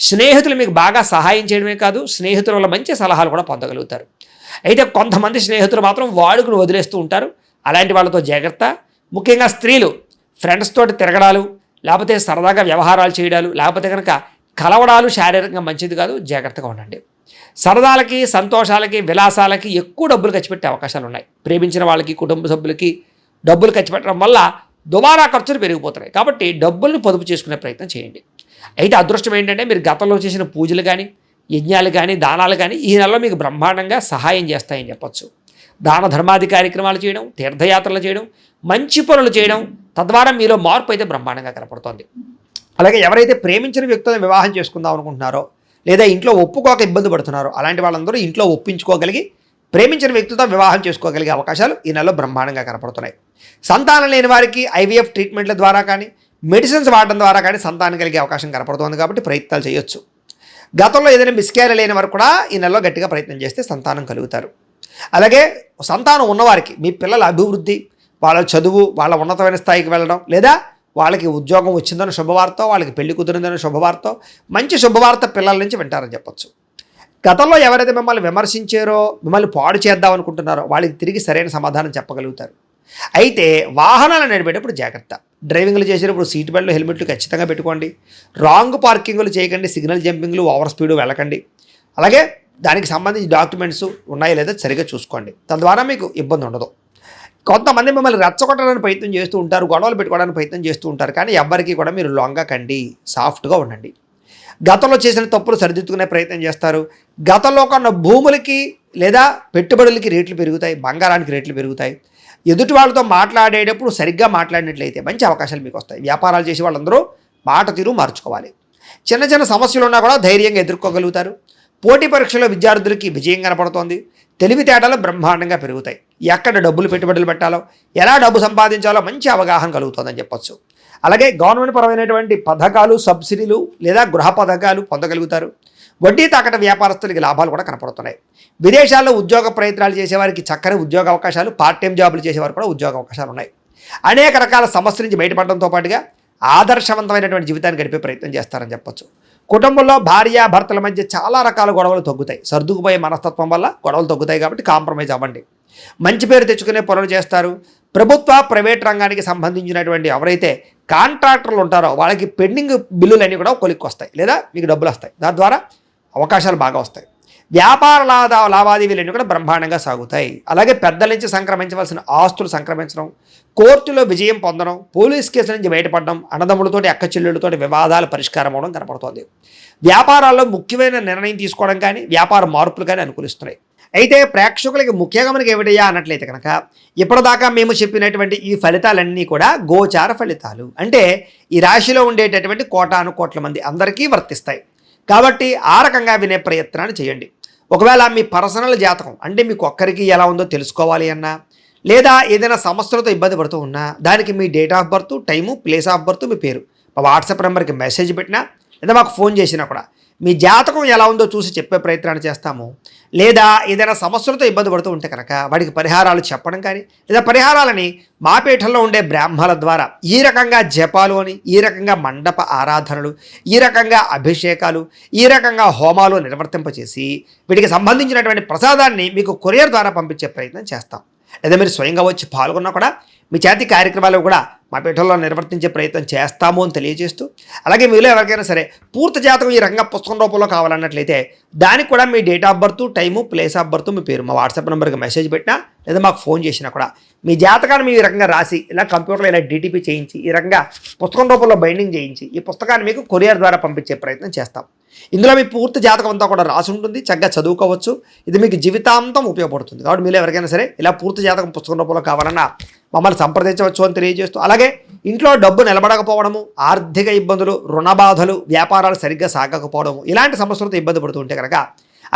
స్నేహితులు మీకు బాగా సహాయం చేయడమే కాదు, స్నేహితుల వల్ల మంచి సలహాలు కూడా పొందగలుగుతారు. అయితే కొంతమంది స్నేహితులు మాత్రం వాడుకుని వదిలేస్తూ ఉంటారు. అలాంటి వాళ్ళతో జాగ్రత్త. ముఖ్యంగా స్త్రీలు ఫ్రెండ్స్ తోటి తిరగడాలు, లేకపోతే సరదాగా వ్యవహారాలు చేయడాలు, లేకపోతే కనుక కలవడాలు శారీరకంగా మంచిది కాదు. జాగ్రత్తగా ఉండండి. సరదాలకి, సంతోషాలకి, విలాసాలకి ఎక్కువ డబ్బులు ఖర్చు పెట్టే అవకాశాలు ఉన్నాయి. ప్రేమించిన వాళ్ళకి, కుటుంబ సభ్యులకి డబ్బులు ఖర్చు పెట్టడం వల్ల దుబారా ఖర్చులు పెరిగిపోతున్నాయి. కాబట్టి డబ్బుల్ని పొదుపు చేసుకునే ప్రయత్నం చేయండి. అయితే అదృష్టం ఏంటంటే మీరు గతంలో చేసిన పూజలు కానీ, యజ్ఞాలు కానీ, దానాలు కానీ ఈ నెలలో మీకు బ్రహ్మాండంగా సహాయం చేస్తాయని చెప్పచ్చు. దాన ధర్మాది కార్యక్రమాలు చేయడం, తీర్థయాత్రలు చేయడం, మంచి పనులు చేయడం, తద్వారా మీలో మార్పు అయితే బ్రహ్మాండంగా కనపడుతోంది. అలాగే ఎవరైతే ప్రేమించిన వ్యక్తులను వివాహం చేసుకుందాం అనుకుంటున్నారో, లేదా ఇంట్లో ఒప్పుకోక ఇబ్బంది పడుతున్నారో అలాంటి వాళ్ళందరూ ఇంట్లో ఒప్పించుకోగలిగి ప్రేమించిన వ్యక్తులతో వివాహం చేసుకోగలిగే అవకాశాలు ఈ నెలలో బ్రహ్మాండంగా కనపడుతున్నాయి. సంతానం లేని వారికి ఐవీఎఫ్ ట్రీట్మెంట్ల ద్వారా కానీ, మెడిసిన్స్ వాడడం ద్వారా కానీ సంతానం కలిగే అవకాశం కనపడుతోంది. కాబట్టి ప్రయత్నాలు చేయొచ్చు. గతంలో ఏదైనా మిస్క్యారీ లేని వారు కూడా ఈ నెలలో గట్టిగా ప్రయత్నం చేస్తే సంతానం కలుగుతారు. అలాగే సంతానం ఉన్నవారికి మీ పిల్లల అభివృద్ధి, వాళ్ళ చదువు, వాళ్ళ ఉన్నతమైన స్థాయికి వెళ్ళడం, లేదా వాళ్ళకి ఉద్యోగం వచ్చిందని శుభవార్త, వాళ్ళకి పెళ్లి కుదిరిందని శుభవార్త, మంచి శుభవార్త పిల్లల నుంచి వింటారని చెప్పచ్చు. గతంలో ఎవరైతే మిమ్మల్ని విమర్శించారో, మిమ్మల్ని పాడు చేద్దాం అనుకుంటున్నారో వాళ్ళకి తిరిగి సరైన సమాధానం చెప్పగలుగుతారు. అయితే వాహనాలు నడిపేటప్పుడు జాగ్రత్త. డ్రైవింగ్లు చేసేటప్పుడు సీట్ బెల్ట్లు, హెల్మెట్లు ఖచ్చితంగా పెట్టుకోండి. రాంగ్ పార్కింగ్లు చేయకండి. సిగ్నల్ జంపింగ్లు, ఓవర్ స్పీడ్ వెళ్ళకండి. అలాగే దానికి సంబంధించి డాక్యుమెంట్స్ ఉన్నాయో లేదో సరిగ్గా చూసుకోండి. తద్వారా మీకు ఇబ్బంది ఉండదు. కొంతమంది మిమ్మల్ని రెచ్చగొట్టడానికి ప్రయత్నం చేస్తూ ఉంటారు, గొడవలు పెట్టుకోవడానికి ప్రయత్నం చేస్తూ ఉంటారు. కానీ ఎవ్వరికీ కూడా మీరు లొంగకండి, సాఫ్ట్గా ఉండండి. గతంలో చేసిన తప్పులు సరిదిద్దుకునే ప్రయత్నం చేస్తారు. గతంలో కొన్న భూములకి లేదా పెట్టుబడులకి రేట్లు పెరుగుతాయి, బంగారానికి రేట్లు పెరుగుతాయి. ఎదుటి వాళ్ళతో మాట్లాడేటప్పుడు సరిగ్గా మాట్లాడినట్లయితే మంచి అవకాశాలు మీకు వస్తాయి. వ్యాపారాలు చేసే వాళ్ళందరూ మాట తీరు మార్చుకోవాలి. చిన్న చిన్న సమస్యలు ఉన్నా కూడా ధైర్యంగా ఎదుర్కోగలుగుతారు. పోటీ పరీక్షలో విద్యార్థులకి విజయం కనపడుతోంది. తెలివితేటలు బ్రహ్మాండంగా పెరుగుతాయి. ఎక్కడ డబ్బులు పెట్టుబడులు పెట్టాలో, ఎలా డబ్బు సంపాదించాలో మంచి అవగాహన కలుగుతుందని చెప్పొచ్చు. అలాగే గవర్నమెంట్ పరమైనటువంటి పథకాలు, సబ్సిడీలు లేదా గృహ పథకాలు పొందగలుగుతారు. వడ్డీ తాకట వ్యాపారస్తులకి లాభాలు కూడా కనపడుతున్నాయి. విదేశాల్లో ఉద్యోగ ప్రయత్నాలు చేసేవారికి చక్కని ఉద్యోగ అవకాశాలు, పార్ట్ టైం జాబులు చేసేవారు కూడా ఉద్యోగ అవకాశాలు ఉన్నాయి. అనేక రకాల సమస్యల నుంచి బయటపడడంతో పాటుగా ఆదర్శవంతమైనటువంటి జీవితాన్ని గడిపే ప్రయత్నం చేస్తారని చెప్పొచ్చు. కుటుంబంలో భార్యాభర్తల మధ్య చాలా రకాల గొడవలు తగ్గుతాయి. సర్దుకుపోయే మనస్తత్వం వల్ల గొడవలు తగ్గుతాయి కాబట్టి కాంప్రమైజ్ అవ్వండి. మంచి పేరు తెచ్చుకునే పనులు చేస్తారు. ప్రభుత్వ ప్రైవేట్ రంగానికి సంబంధించినటువంటి ఎవరైతే కాంట్రాక్టర్లు ఉంటారో వాళ్ళకి పెండింగ్ బిల్లులన్నీ కూడా కొలిక్కి వస్తాయి, లేదా మీకు డబ్బులు వస్తాయి. దాని ద్వారా అవకాశాలు బాగా వస్తాయి. వ్యాపార లావాదేవీలన్నీ కూడా బ్రహ్మాండంగా సాగుతాయి. అలాగే పెద్దల నుంచి సంక్రమించవలసిన ఆస్తులు సంక్రమించడం, కోర్టులో విజయం పొందడం, పోలీస్ కేసుల నుంచి బయటపడడం, అన్నదమ్ములతోటి అక్క చెల్లెళ్ళతోటి వివాదాల పరిష్కారం అవడం కనపడుతోంది. వ్యాపారాల్లో ముఖ్యమైన నిర్ణయం తీసుకోవడం కానీ వ్యాపార మార్పులు కానీ అనుకూలిస్తున్నాయి. అయితే ప్రేక్షకులకి ముఖ్యంగా మనకి ఏమిటయ్యా అన్నట్లయితే కనుక ఇప్పటిదాకా మేము చెప్పినటువంటి ఈ ఫలితాలన్నీ కూడా గోచార ఫలితాలు, అంటే ఈ రాశిలో ఉండేటటువంటి కోటాను కోట్ల మంది అందరికీ వర్తిస్తాయి. కాబట్టి ఆ రకంగా వినే ప్రయత్నాన్ని చేయండి. ఒకవేళ మీ పర్సనల్ జాతకం అంటే మీకు ఒక్కరికి ఎలా ఉందో తెలుసుకోవాలి అన్నా, లేదా ఏదైనా సమస్యలతో ఇబ్బంది పడుతూ ఉన్నా దానికి మీ date of birth, time, place of birth, మీ పేరు మా వాట్సాప్ నెంబర్కి మెసేజ్ పెట్టినా లేదా మాకు ఫోన్ చేసినా కూడా మీ జాతకం ఎలా ఉందో చూసి చెప్పే ప్రయత్నాన్ని చేస్తాము. లేదా ఏదైనా సమస్యలతో ఇబ్బంది పడుతూ ఉంటే కనుక వాడికి పరిహారాలు చెప్పడం కానీ, లేదా పరిహారాలని మా పీఠంలో ఉండే బ్రాహ్మణుల ద్వారా ఈ రకంగా జపాలు అని, ఈ రకంగా మండప ఆరాధనలు, ఈ రకంగా అభిషేకాలు, ఈ రకంగా హోమాలు నిర్వర్తింపచేసి వీటికి సంబంధించినటువంటి ప్రసాదాన్ని మీకు కొరియర్ ద్వారా పంపించే ప్రయత్నం చేస్తాం. లేదా మీరు స్వయంగా వచ్చి పాల్గొన్నా కూడా మీ చేతి కార్యక్రమాలు కూడా మా పీఠంలో నిర్వర్తించే ప్రయత్నం చేస్తాము అని తెలియజేస్తూ, అలాగే మీలో ఎవరికైనా సరే పూర్తి జాతకం ఈ రకంగా పుస్తకం రూపంలో కావాలన్నట్లయితే దానికి కూడా మీ date of birth, time, place of birth, మీ పేరు మా వాట్సాప్ నెంబర్కి మెసేజ్ పెట్టినా లేదా మాకు ఫోన్ చేసినా కూడా మీ జాతకాన్ని మీ ఈ రకంగా రాసి ఇలా కంప్యూటర్లో ఇలా డిటిపి చేయించి ఈ రకంగా పుస్తకం రూపంలో బైండింగ్ చేయించి ఈ పుస్తకాన్ని మీకు కొరియర్ ద్వారా పంపించే ప్రయత్నం చేస్తాం. ఇందులో మీ పూర్తి జాతకం అంతా కూడా రాసి ఉంటుంది, చక్కగా చదువుకోవచ్చు. ఇది మీకు జీవితాంతం ఉపయోగపడుతుంది. కాబట్టి మీరు ఎవరికైనా సరే ఇలా పూర్తి జాతకం పుస్తకం రూపంలో కావాలన్నా మమ్మల్ని సంప్రదించవచ్చు అని తెలియజేస్తూ, అలాగే ఇంట్లో డబ్బు నిలబడకపోవడము, ఆర్థిక ఇబ్బందులు, రుణ బాధలు, వ్యాపారాలు సరిగ్గా సాగకపోవడము, ఇలాంటి సమస్యలతో ఇబ్బంది పడుతూ ఉంటే కనుక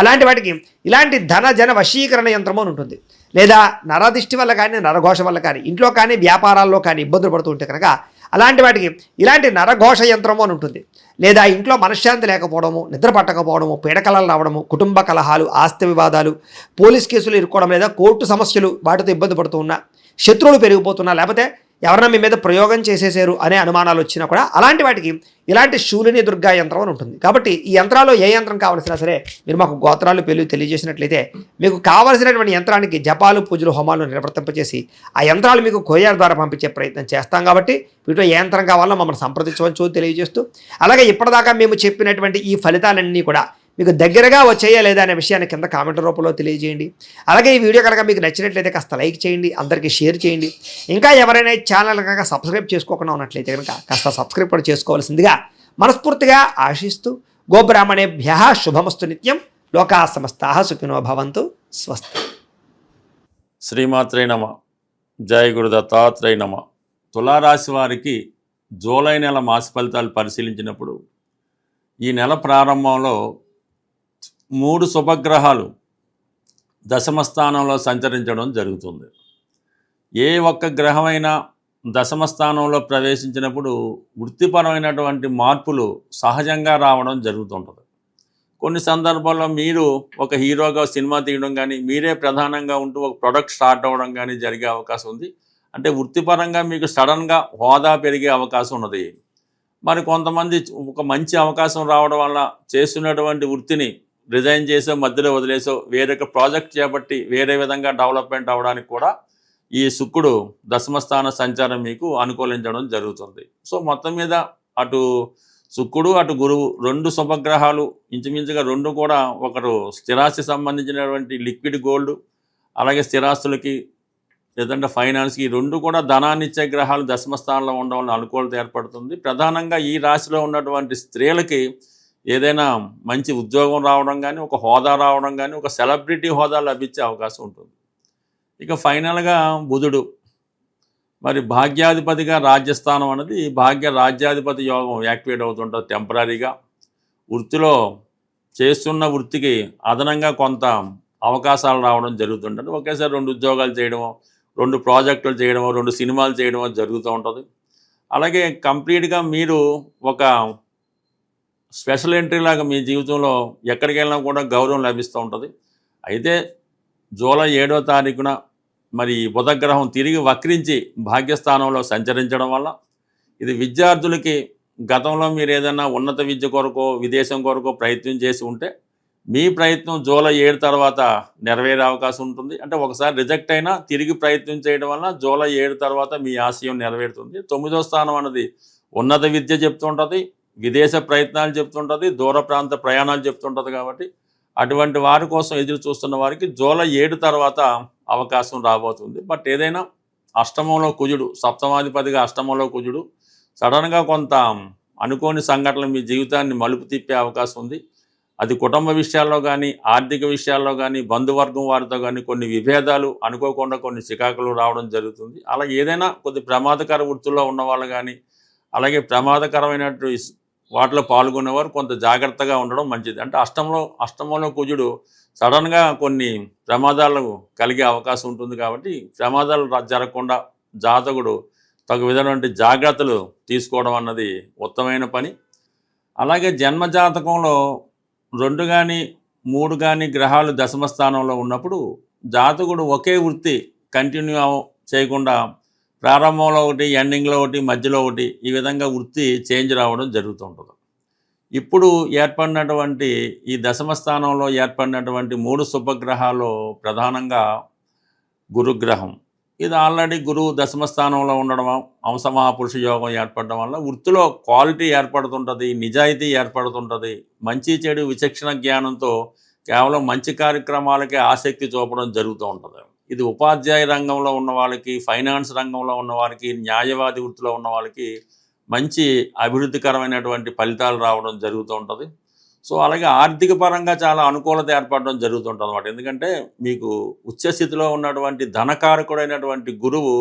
అలాంటి వాటికి ఇలాంటి ధన జన వశీకరణ యంత్రము అని ఉంటుంది. లేదా నరదిష్టి వల్ల కానీ, నరఘోష వల్ల కానీ, ఇంట్లో కానీ వ్యాపారాల్లో కానీ ఇబ్బందులు పడుతూ ఉంటే కనుక అలాంటి వాటికి ఇలాంటి నరఘోష యంత్రము అని ఉంటుంది. లేదా ఇంట్లో మనశ్శాంతి లేకపోవడము, నిద్ర పట్టకపోవడము, పీడకలలు రావడము, కుటుంబ కలహాలు, ఆస్తి వివాదాలు, పోలీస్ కేసులు ఇరుక్కోవడం, లేదా కోర్టు సమస్యలు వాటితో ఇబ్బంది పడుతూ ఉన్నా, శత్రువులు పెరిగిపోతున్నా, లేకపోతే ఎవరన్నా మీ మీద ప్రయోగం చేసేసారు అనే అనుమానాలు వచ్చినా కూడా అలాంటి వాటికి ఇలాంటి శూలిని దుర్గా యంత్రం అని ఉంటుంది. కాబట్టి ఈ యంత్రాల్లో ఏ యంత్రం కావాల్సినా సరే మీరు మాకు గోత్రాలు పేర్లు తెలియజేసినట్లయితే మీకు కావాల్సినటువంటి యంత్రానికి జపాలు, పూజలు, హోమాలు నిర్వర్తింపచేసి ఆ యంత్రాలు మీకు కొరియర్ ద్వారా పంపించే ప్రయత్నం చేస్తాం. కాబట్టి వీటిలో ఏ యంత్రం కావాలో మమ్మల్ని సంప్రదించవచ్చు తెలియజేస్తూ, అలాగే ఇప్పటిదాకా మేము చెప్పినటువంటి ఈ ఫలితాలన్నీ కూడా మీకు దగ్గరగా వచ్చేయా లేదా అనే విషయాన్ని కింద కామెంట్ రూపంలో తెలియజేయండి. అలాగే ఈ వీడియో కనుక మీకు నచ్చినట్లయితే కాస్త లైక్ చేయండి, అందరికీ షేర్ చేయండి. ఇంకా ఎవరైనా ఈ ఛానల్ కనుక సబ్స్క్రైబ్ చేసుకోకుండా ఉన్నట్లయితే కనుక కాస్త సబ్స్క్రైబ్ కూడా చేసుకోవాల్సిందిగా మనస్ఫూర్తిగా ఆశిస్తూ, గోబ్రాహ్మణేభ్యః శుభమస్తు నిత్యం, లోకా సమస్తాః సుఖినో భవంతు, స్వస్తి. శ్రీమాత్రే నమ. జయ గురు దత్తాత్రేయ నమ. తులారాశి వారికి జూలై నెల మాస ఫలితాలు పరిశీలించినప్పుడు ఈ నెల ప్రారంభంలో 3 శుభగ్రహాలు దశమ స్థానంలో సంచరించడం జరుగుతుంది. ఏ ఒక్క గ్రహమైనా దశమ స్థానంలో ప్రవేశించినప్పుడు వృత్తిపరమైనటువంటి మార్పులు సహజంగా రావడం జరుగుతుంటుంది. కొన్ని సందర్భాల్లో మీరు ఒక హీరోగా సినిమా తీయడం కానీ, మీరే ప్రధానంగా ఉంటూ ఒక ప్రొడక్ట్ స్టార్ట్ అవ్వడం కానీ జరిగే అవకాశం ఉంది. అంటే వృత్తిపరంగా మీకు సడన్గా హోదా పెరిగే అవకాశం ఉన్నది. మరి కొంతమంది ఒక మంచి అవకాశం రావడం వల్ల చేస్తున్నటువంటి వృత్తిని రిజైన్ చేసో, మధ్యలో వదిలేసో వేరొక ప్రాజెక్ట్ చేపట్టి వేరే విధంగా డెవలప్మెంట్ అవ్వడానికి కూడా ఈ శుక్రుడు దశమస్థాన సంచారం మీకు అనుకూలించడం జరుగుతుంది. సో మొత్తం మీద అటు శుక్రుడు, అటు గురువు 2 శుభగ్రహాలు ఇంచుమించుగా 2 కూడా, ఒకరు స్థిరాస్తి సంబంధించినటువంటి లిక్విడ్ గోల్డ్, అలాగే స్థిరాస్తులకి లేదంటే ఫైనాన్స్కి, 2 కూడా ధనాన్ని ఇచ్చే గ్రహాలు దశమస్థానంలో ఉండడం వల్ల అనుకూలత ఏర్పడుతుంది. ప్రధానంగా ఈ రాశిలో ఉన్నటువంటి స్త్రీలకి ఏదైనా మంచి ఉద్యోగం రావడం కానీ, ఒక హోదా రావడం కానీ, ఒక సెలబ్రిటీ హోదా లభించే అవకాశం ఉంటుంది. ఇక ఫైనల్గా బుధుడు మరి భాగ్యాధిపతిగా రాజ్యస్థానం అనేది భాగ్య రాజ్యాధిపతి యోగం యాక్టివేట్ అవుతుంటుంది టెంపరీగా. వృత్తిలో చేస్తున్న వృత్తికి అదనంగా కొంత అవకాశాలు రావడం జరుగుతుంటుంది. ఒకేసారి 2 ఉద్యోగాలు చేయడమో, 2 ప్రాజెక్టులు చేయడమో, 2 సినిమాలు చేయడమో జరుగుతూ ఉంటుంది. అలాగే కంప్లీట్గా మీరు ఒక స్పెషల్ ఎంట్రీ లాగా మీ జీవితంలో ఎక్కడికి వెళ్ళినా కూడా గౌరవం లభిస్తూ ఉంటుంది. అయితే జూలై 7వ తారీఖున మరి బుధగ్రహం తిరిగి వక్రించి భాగ్యస్థానంలో సంచరించడం వల్ల ఇది విద్యార్థులకి గతంలో మీరు ఏదైనా ఉన్నత విద్య కొరకో విదేశం కొరకో ప్రయత్నం చేసి ఉంటే మీ ప్రయత్నం జూలై 7 తర్వాత నెరవేరే అవకాశం ఉంటుంది. అంటే ఒకసారి రిజెక్ట్ అయినా తిరిగి ప్రయత్నం చేయడం వల్ల జూలై 7 తర్వాత మీ ఆశయం నెరవేరుతుంది. 9వ స్థానం అన్నది ఉన్నత విద్య చెప్తుంటుంది, విదేశ ప్రయత్నాలు చెప్తుంటుంది, దూర ప్రాంత ప్రయాణాలు చెప్తుంటుంది. కాబట్టి అటువంటి వారి కోసం ఎదురు చూస్తున్న వారికి జూలై 7 తర్వాత అవకాశం రాబోతుంది. బట్ ఏదైనా అష్టమంలో కుజుడు, సప్తమాధిపతిగా అష్టమంలో కుజుడు సడన్గా కొంత అనుకోని సంఘటనలు మీ జీవితాన్ని మలుపు తిప్పే అవకాశం ఉంది. అది కుటుంబ విషయాల్లో కానీ, ఆర్థిక విషయాల్లో కానీ, బంధువర్గం వారితో కానీ కొన్ని విభేదాలు, అనుకోకుండా కొన్ని చికాకులు రావడం జరుగుతుంది. అలా ఏదైనా కొద్ది ప్రమాదకర వృత్తుల్లో ఉన్నవాళ్ళు కానీ, అలాగే ప్రమాదకరమైనటువంటి వాటిలో పాల్గొనేవారు కొంత జాగ్రత్తగా ఉండడం మంచిది. అంటే అష్టమంలో కుజుడు సడన్గా కొన్ని ప్రమాదాలు కలిగే అవకాశం ఉంటుంది. కాబట్టి ప్రమాదాలు జరగకుండా జాతకుడు తగు విధమైన జాగ్రత్తలు తీసుకోవడం అన్నది ఉత్తమమైన పని. అలాగే జన్మజాతకంలో 2 కానీ 3 కానీ గ్రహాలు దశమ స్థానంలో ఉన్నప్పుడు జాతకుడు ఒకే వృత్తి కంటిన్యూ చేయకుండా ప్రారంభంలో ఒకటి, ఎండింగ్లో ఒకటి, మధ్యలో ఒకటి, ఈ విధంగా వృత్తి చేంజ్ రావడం జరుగుతుంటుంది. ఇప్పుడు ఏర్పడినటువంటి ఈ దశమ స్థానంలో ఏర్పడినటువంటి 3 శుభగ్రహాల్లో ప్రధానంగా గురుగ్రహం, ఇది ఆల్రెడీ గురువు దశమ స్థానంలో ఉండడం, అంశ మహాపురుష యోగం ఏర్పడడం వల్ల వృత్తిలో క్వాలిటీ ఏర్పడుతుంటుంది, నిజాయితీ ఏర్పడుతుంటుంది. మంచి చెడు విచక్షణ జ్ఞానంతో కేవలం మంచి కార్యక్రమాలకే ఆసక్తి చూపడం జరుగుతూ ఉంటుంది. ఇది ఉపాధ్యాయ రంగంలో ఉన్న వాళ్ళకి, ఫైనాన్స్ రంగంలో ఉన్న వారికి, న్యాయవాది వృత్తిలో ఉన్న వాళ్ళకి మంచి అభివృద్ధికరమైనటువంటి ఫలితాలు రావడం జరుగుతూ ఉంటుంది. సో అలాగే ఆర్థిక పరంగా చాలా అనుకూలత ఏర్పడడం జరుగుతుంటుంది అన్నమాట. ఎందుకంటే మీకు ఉచ్చస్థితిలో ఉన్నటువంటి ధనకారకుడైనటువంటి గురువు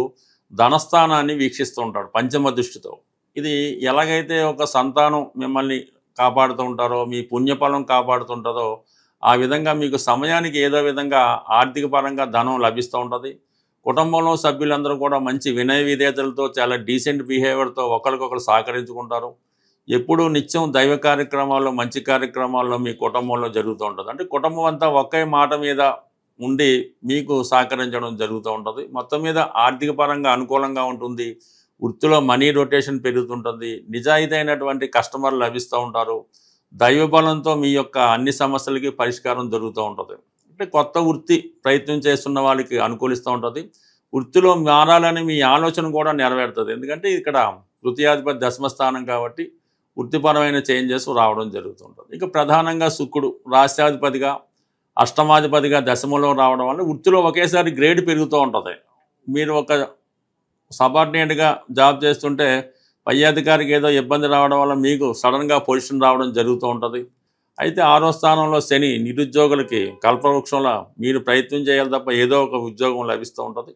ధనస్థానాన్ని వీక్షిస్తూ ఉంటాడు పంచమ దృష్టితో. ఇది ఎలాగైతే ఒక సంతానం మిమ్మల్ని కాపాడుతూ ఉంటారో, మీ పుణ్యఫలం కాపాడుతుంటుందో, ఆ విధంగా మీకు సమయానికి ఏదో విధంగా ఆర్థిక పరంగా ధనం లభిస్తూ ఉంటుంది. కుటుంబంలో సభ్యులందరూ కూడా మంచి వినయ విధేయతలతో, చాలా డీసెంట్ బిహేవియర్తో ఒకరికొకరు సహకరించుకుంటారు. ఎప్పుడూ నిత్యం దైవ కార్యక్రమాల్లో, మంచి కార్యక్రమాల్లో మీ కుటుంబంలో జరుగుతూ ఉంటుంది. అంటే కుటుంబం అంతా ఒకే మాట మీద ఉండి మీకు సహకరించడం జరుగుతూ ఉంటుంది. మొత్తం మీద ఆర్థిక పరంగా అనుకూలంగా ఉంటుంది. వృత్తిలో మనీ రొటేషన్ పెరుగుతుంటుంది. నిజాయితీ అయినటువంటి కస్టమర్లు లభిస్తూ ఉంటారు. దైవబలంతో మీ యొక్క అన్ని సమస్యలకి పరిష్కారం దొరుకుతూ ఉంటుంది. అంటే కొత్త వృత్తి ప్రయత్నం చేస్తున్న వాళ్ళకి అనుకూలిస్తూ ఉంటుంది. వృత్తిలో మారాలని మీ ఆలోచన కూడా నెరవేరుతుంది. ఎందుకంటే ఇక్కడ తృతీయాధిపతి దశమ స్థానం కాబట్టి వృత్తిపరమైన చేంజెస్ రావడం జరుగుతుంటుంది. ఇక ప్రధానంగా శుక్రుడు రాష్ట్రాధిపతిగా, అష్టమాధిపతిగా దశమలో రావడం వల్ల వృత్తిలో ఒకేసారి గ్రేడ్ పెరుగుతూ ఉంటుంది. మీరు ఒక సబార్డినేట్గా జాబ్ చేస్తుంటే పై అధికారికి ఏదో ఇబ్బంది రావడం వల్ల మీకు సడన్గా పొజిషన్ రావడం జరుగుతూ ఉంటుంది. అయితే 6వ స్థానంలో శని నిరుద్యోగులకి కల్పవృక్షంలో మీరు ప్రయత్నం చేయాలి తప్ప ఏదో ఒక ఉద్యోగం లభిస్తూ ఉంటుంది.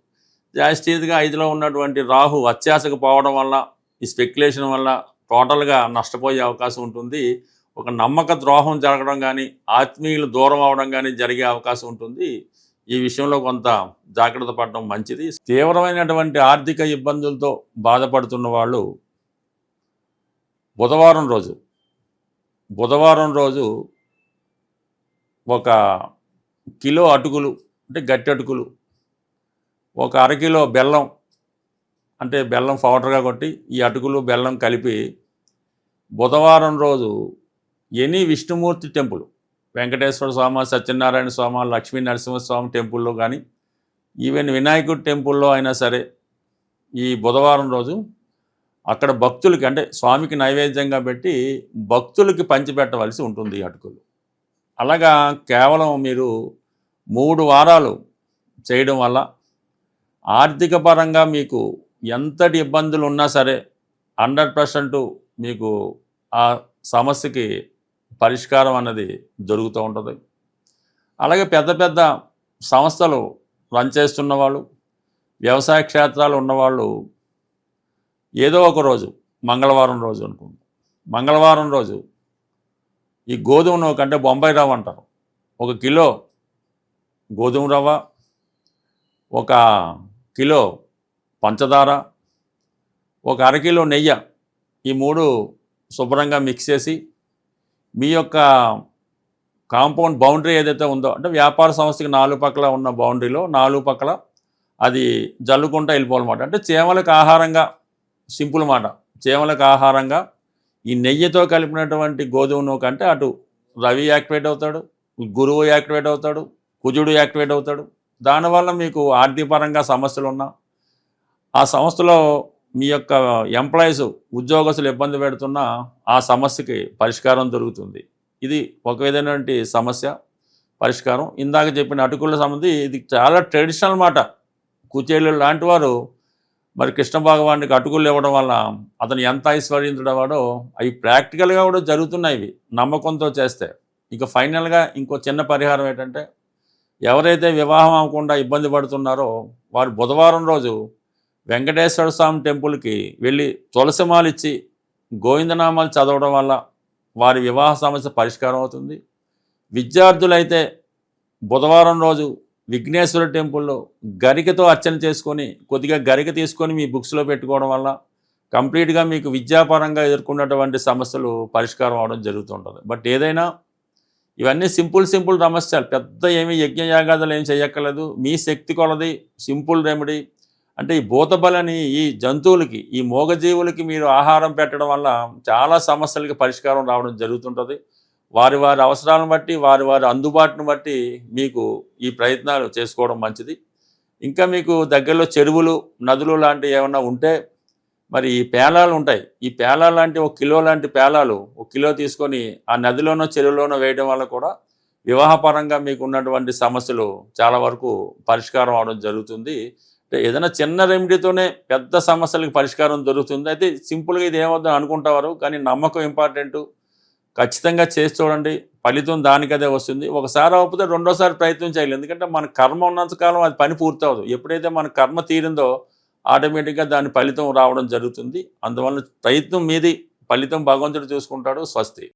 జాస్తిగా 5లో ఉన్నటువంటి రాహు అత్యాశకు పోవడం వల్ల, ఈ స్పెక్యులేషన్ వల్ల టోటల్గా నష్టపోయే అవకాశం ఉంటుంది. ఒక నమ్మక ద్రోహం జరగడం కానీ, ఆత్మీయులు దూరం అవడం కానీ జరిగే అవకాశం ఉంటుంది. ఈ విషయంలో కొంత జాగ్రత్త పడడం మంచిది. తీవ్రమైనటువంటి ఆర్థిక ఇబ్బందులతో బాధపడుతున్న వాళ్ళు బుధవారం రోజు 1 కిలో అటుకులు, అంటే గట్టి అటుకులు, 1 అరకిలో బెల్లం, అంటే బెల్లం పౌడర్గా కొట్టి ఈ అటుకులు బెల్లం కలిపి బుధవారం రోజు ఎనీ విష్ణుమూర్తి టెంపుల్, వెంకటేశ్వర స్వామి, సత్యనారాయణ స్వామి, లక్ష్మీ నరసింహస్వామి టెంపుల్లో కానీ, ఈవెన్ వినాయకుడి టెంపుల్లో అయినా సరే ఈ బుధవారం రోజు అక్కడ భక్తులకి, అంటే స్వామికి నైవేద్యంగా పెట్టి భక్తులకి పంచిపెట్టవలసి ఉంటుంది ఈ అటుకులు. అలాగా కేవలం మీరు 3 వారాలు చేయడం వల్ల ఆర్థిక పరంగా మీకు ఎంతటి ఇబ్బందులు ఉన్నా సరే 100% మీకు ఆ సమస్యకి పరిష్కారం అన్నది దొరుకుతూ ఉంటుంది. అలాగే పెద్ద పెద్ద సంస్థలు రన్ చేస్తున్న వాళ్ళు, వ్యవసాయ క్షేత్రాలు ఉన్నవాళ్ళు ఏదో ఒక రోజు, మంగళవారం రోజు అనుకోండి, మంగళవారం రోజు ఈ గోధుమ నూక, అంటే బొంబాయి రవ్వ అంటారు, 1 కిలో గోధుమ రవ్వ, 1 కిలో పంచదార, 1 అరకిలో నెయ్యి, ఈ 3 శుభ్రంగా మిక్స్ చేసి మీ యొక్క కాంపౌండ్ బౌండరీ ఏదైతే ఉందో, అంటే వ్యాపార సంస్థకి 4 పక్కల ఉన్న బౌండరీలో 4 పక్కల అది జల్లుకుంటూ వెళ్ళిపోవాలన్నమాట. అంటే చీమలకు ఆహారంగా, సింపుల్ మాట, చీమలకు ఆహారంగా ఈ నెయ్యితో కలిపినటువంటి గోధుమ నూక అంటే అటు రవి యాక్టివేట్ అవుతాడు, గురువు యాక్టివేట్ అవుతాడు, కుజుడు యాక్టివేట్ అవుతాడు. దానివల్ల మీకు ఆర్థికపరంగా సమస్యలు ఉన్నా, ఆ సంస్థలో మీ యొక్క ఎంప్లాయీస్ ఉద్యోగస్తులు ఇబ్బంది పెడుతున్నా ఆ సమస్యకి పరిష్కారం దొరుకుతుంది. ఇది ఒక విధమైనటువంటి సమస్య పరిష్కారం. ఇందాక చెప్పిన అటుకుల సంబంధి ఇది చాలా ట్రెడిషనల్ మాట. కుచేలు లాంటి వారు మరి కృష్ణ భగవానికి అటుకులు ఇవ్వడం వల్ల అతను ఎంత ఐశ్వర్యంతుడు వాడో అవి ప్రాక్టికల్గా కూడా జరుగుతున్నాయి. ఇవి నమ్మకంతో చేస్తే. ఇక ఫైనల్గా ఇంకో చిన్న పరిహారం ఏంటంటే, ఎవరైతే వివాహం అవ్వకుండా ఇబ్బంది పడుతున్నారో వారు బుధవారం రోజు వెంకటేశ్వర స్వామి టెంపుల్కి వెళ్ళి తులసిమాలు ఇచ్చి గోవిందనామాలు చదవడం వల్ల వారి వివాహ సమస్య పరిష్కారం అవుతుంది. విద్యార్థులైతే బుధవారం రోజు విఘ్నేశ్వర టెంపుల్లో గరికతో అర్చన చేసుకొని కొద్దిగా గరిక తీసుకొని మీ బుక్స్లో పెట్టుకోవడం వల్ల కంప్లీట్గా మీకు విద్యాపరంగా ఎదుర్కొన్నటువంటి సమస్యలు పరిష్కారం అవడం జరుగుతుంటుంది. బట్ ఏదైనా ఇవన్నీ సింపుల్ సమస్యలు, పెద్ద ఏమీ యజ్ఞయాగాదులు ఏం చేయక్కర్లేదు. మీ శక్తి కొలది సింపుల్ రెమెడీ. అంటే ఈ భూతబలని ఈ జంతువులకి, ఈ మూగజీవులకి మీరు ఆహారం పెట్టడం వల్ల చాలా సమస్యలకి పరిష్కారం రావడం జరుగుతుంటుంది. వారి వారి అవసరాలను బట్టి, వారి వారి అందుబాటును బట్టి మీకు ఈ ప్రయత్నాలు చేసుకోవడం మంచిది. ఇంకా మీకు దగ్గరలో చెరువులు, నదులు లాంటివి ఏమన్నా ఉంటే మరి ఈ పేలాలు ఉంటాయి. ఈ పేలాలు లాంటి 1 కిలో లాంటి పేలాలు 1 కిలో తీసుకొని ఆ నదిలోనో చెరువులోనో వేయడం వల్ల కూడా వివాహపరంగా మీకు ఉన్నటువంటి సమస్యలు చాలా వరకు పరిష్కారం అవడం జరుగుతుంది. ఏదైనా చిన్న రెమెడీతోనే పెద్ద సమస్యలకు పరిష్కారం దొరుకుతుంది. అయితే సింపుల్గా ఇది ఏమవుతుందని అనుకుంటారు, కానీ నమ్మకం ఇంపార్టెంటు. ఖచ్చితంగా చేసి చూడండి, ఫలితం దానికదే వస్తుంది. ఒకసారి అవ్వకపోతే రెండోసారి ప్రయత్నం చేయాలి. ఎందుకంటే మన కర్మ ఉన్నంతకాలం అది పని పూర్తవదు. ఎప్పుడైతే మన కర్మ తీరిందో ఆటోమేటిక్గా దాని ఫలితం రావడం జరుగుతుంది. అందువల్ల ప్రయత్నం మీది, ఫలితం భగవంతుడు చూసుకుంటాడు. స్వస్తి.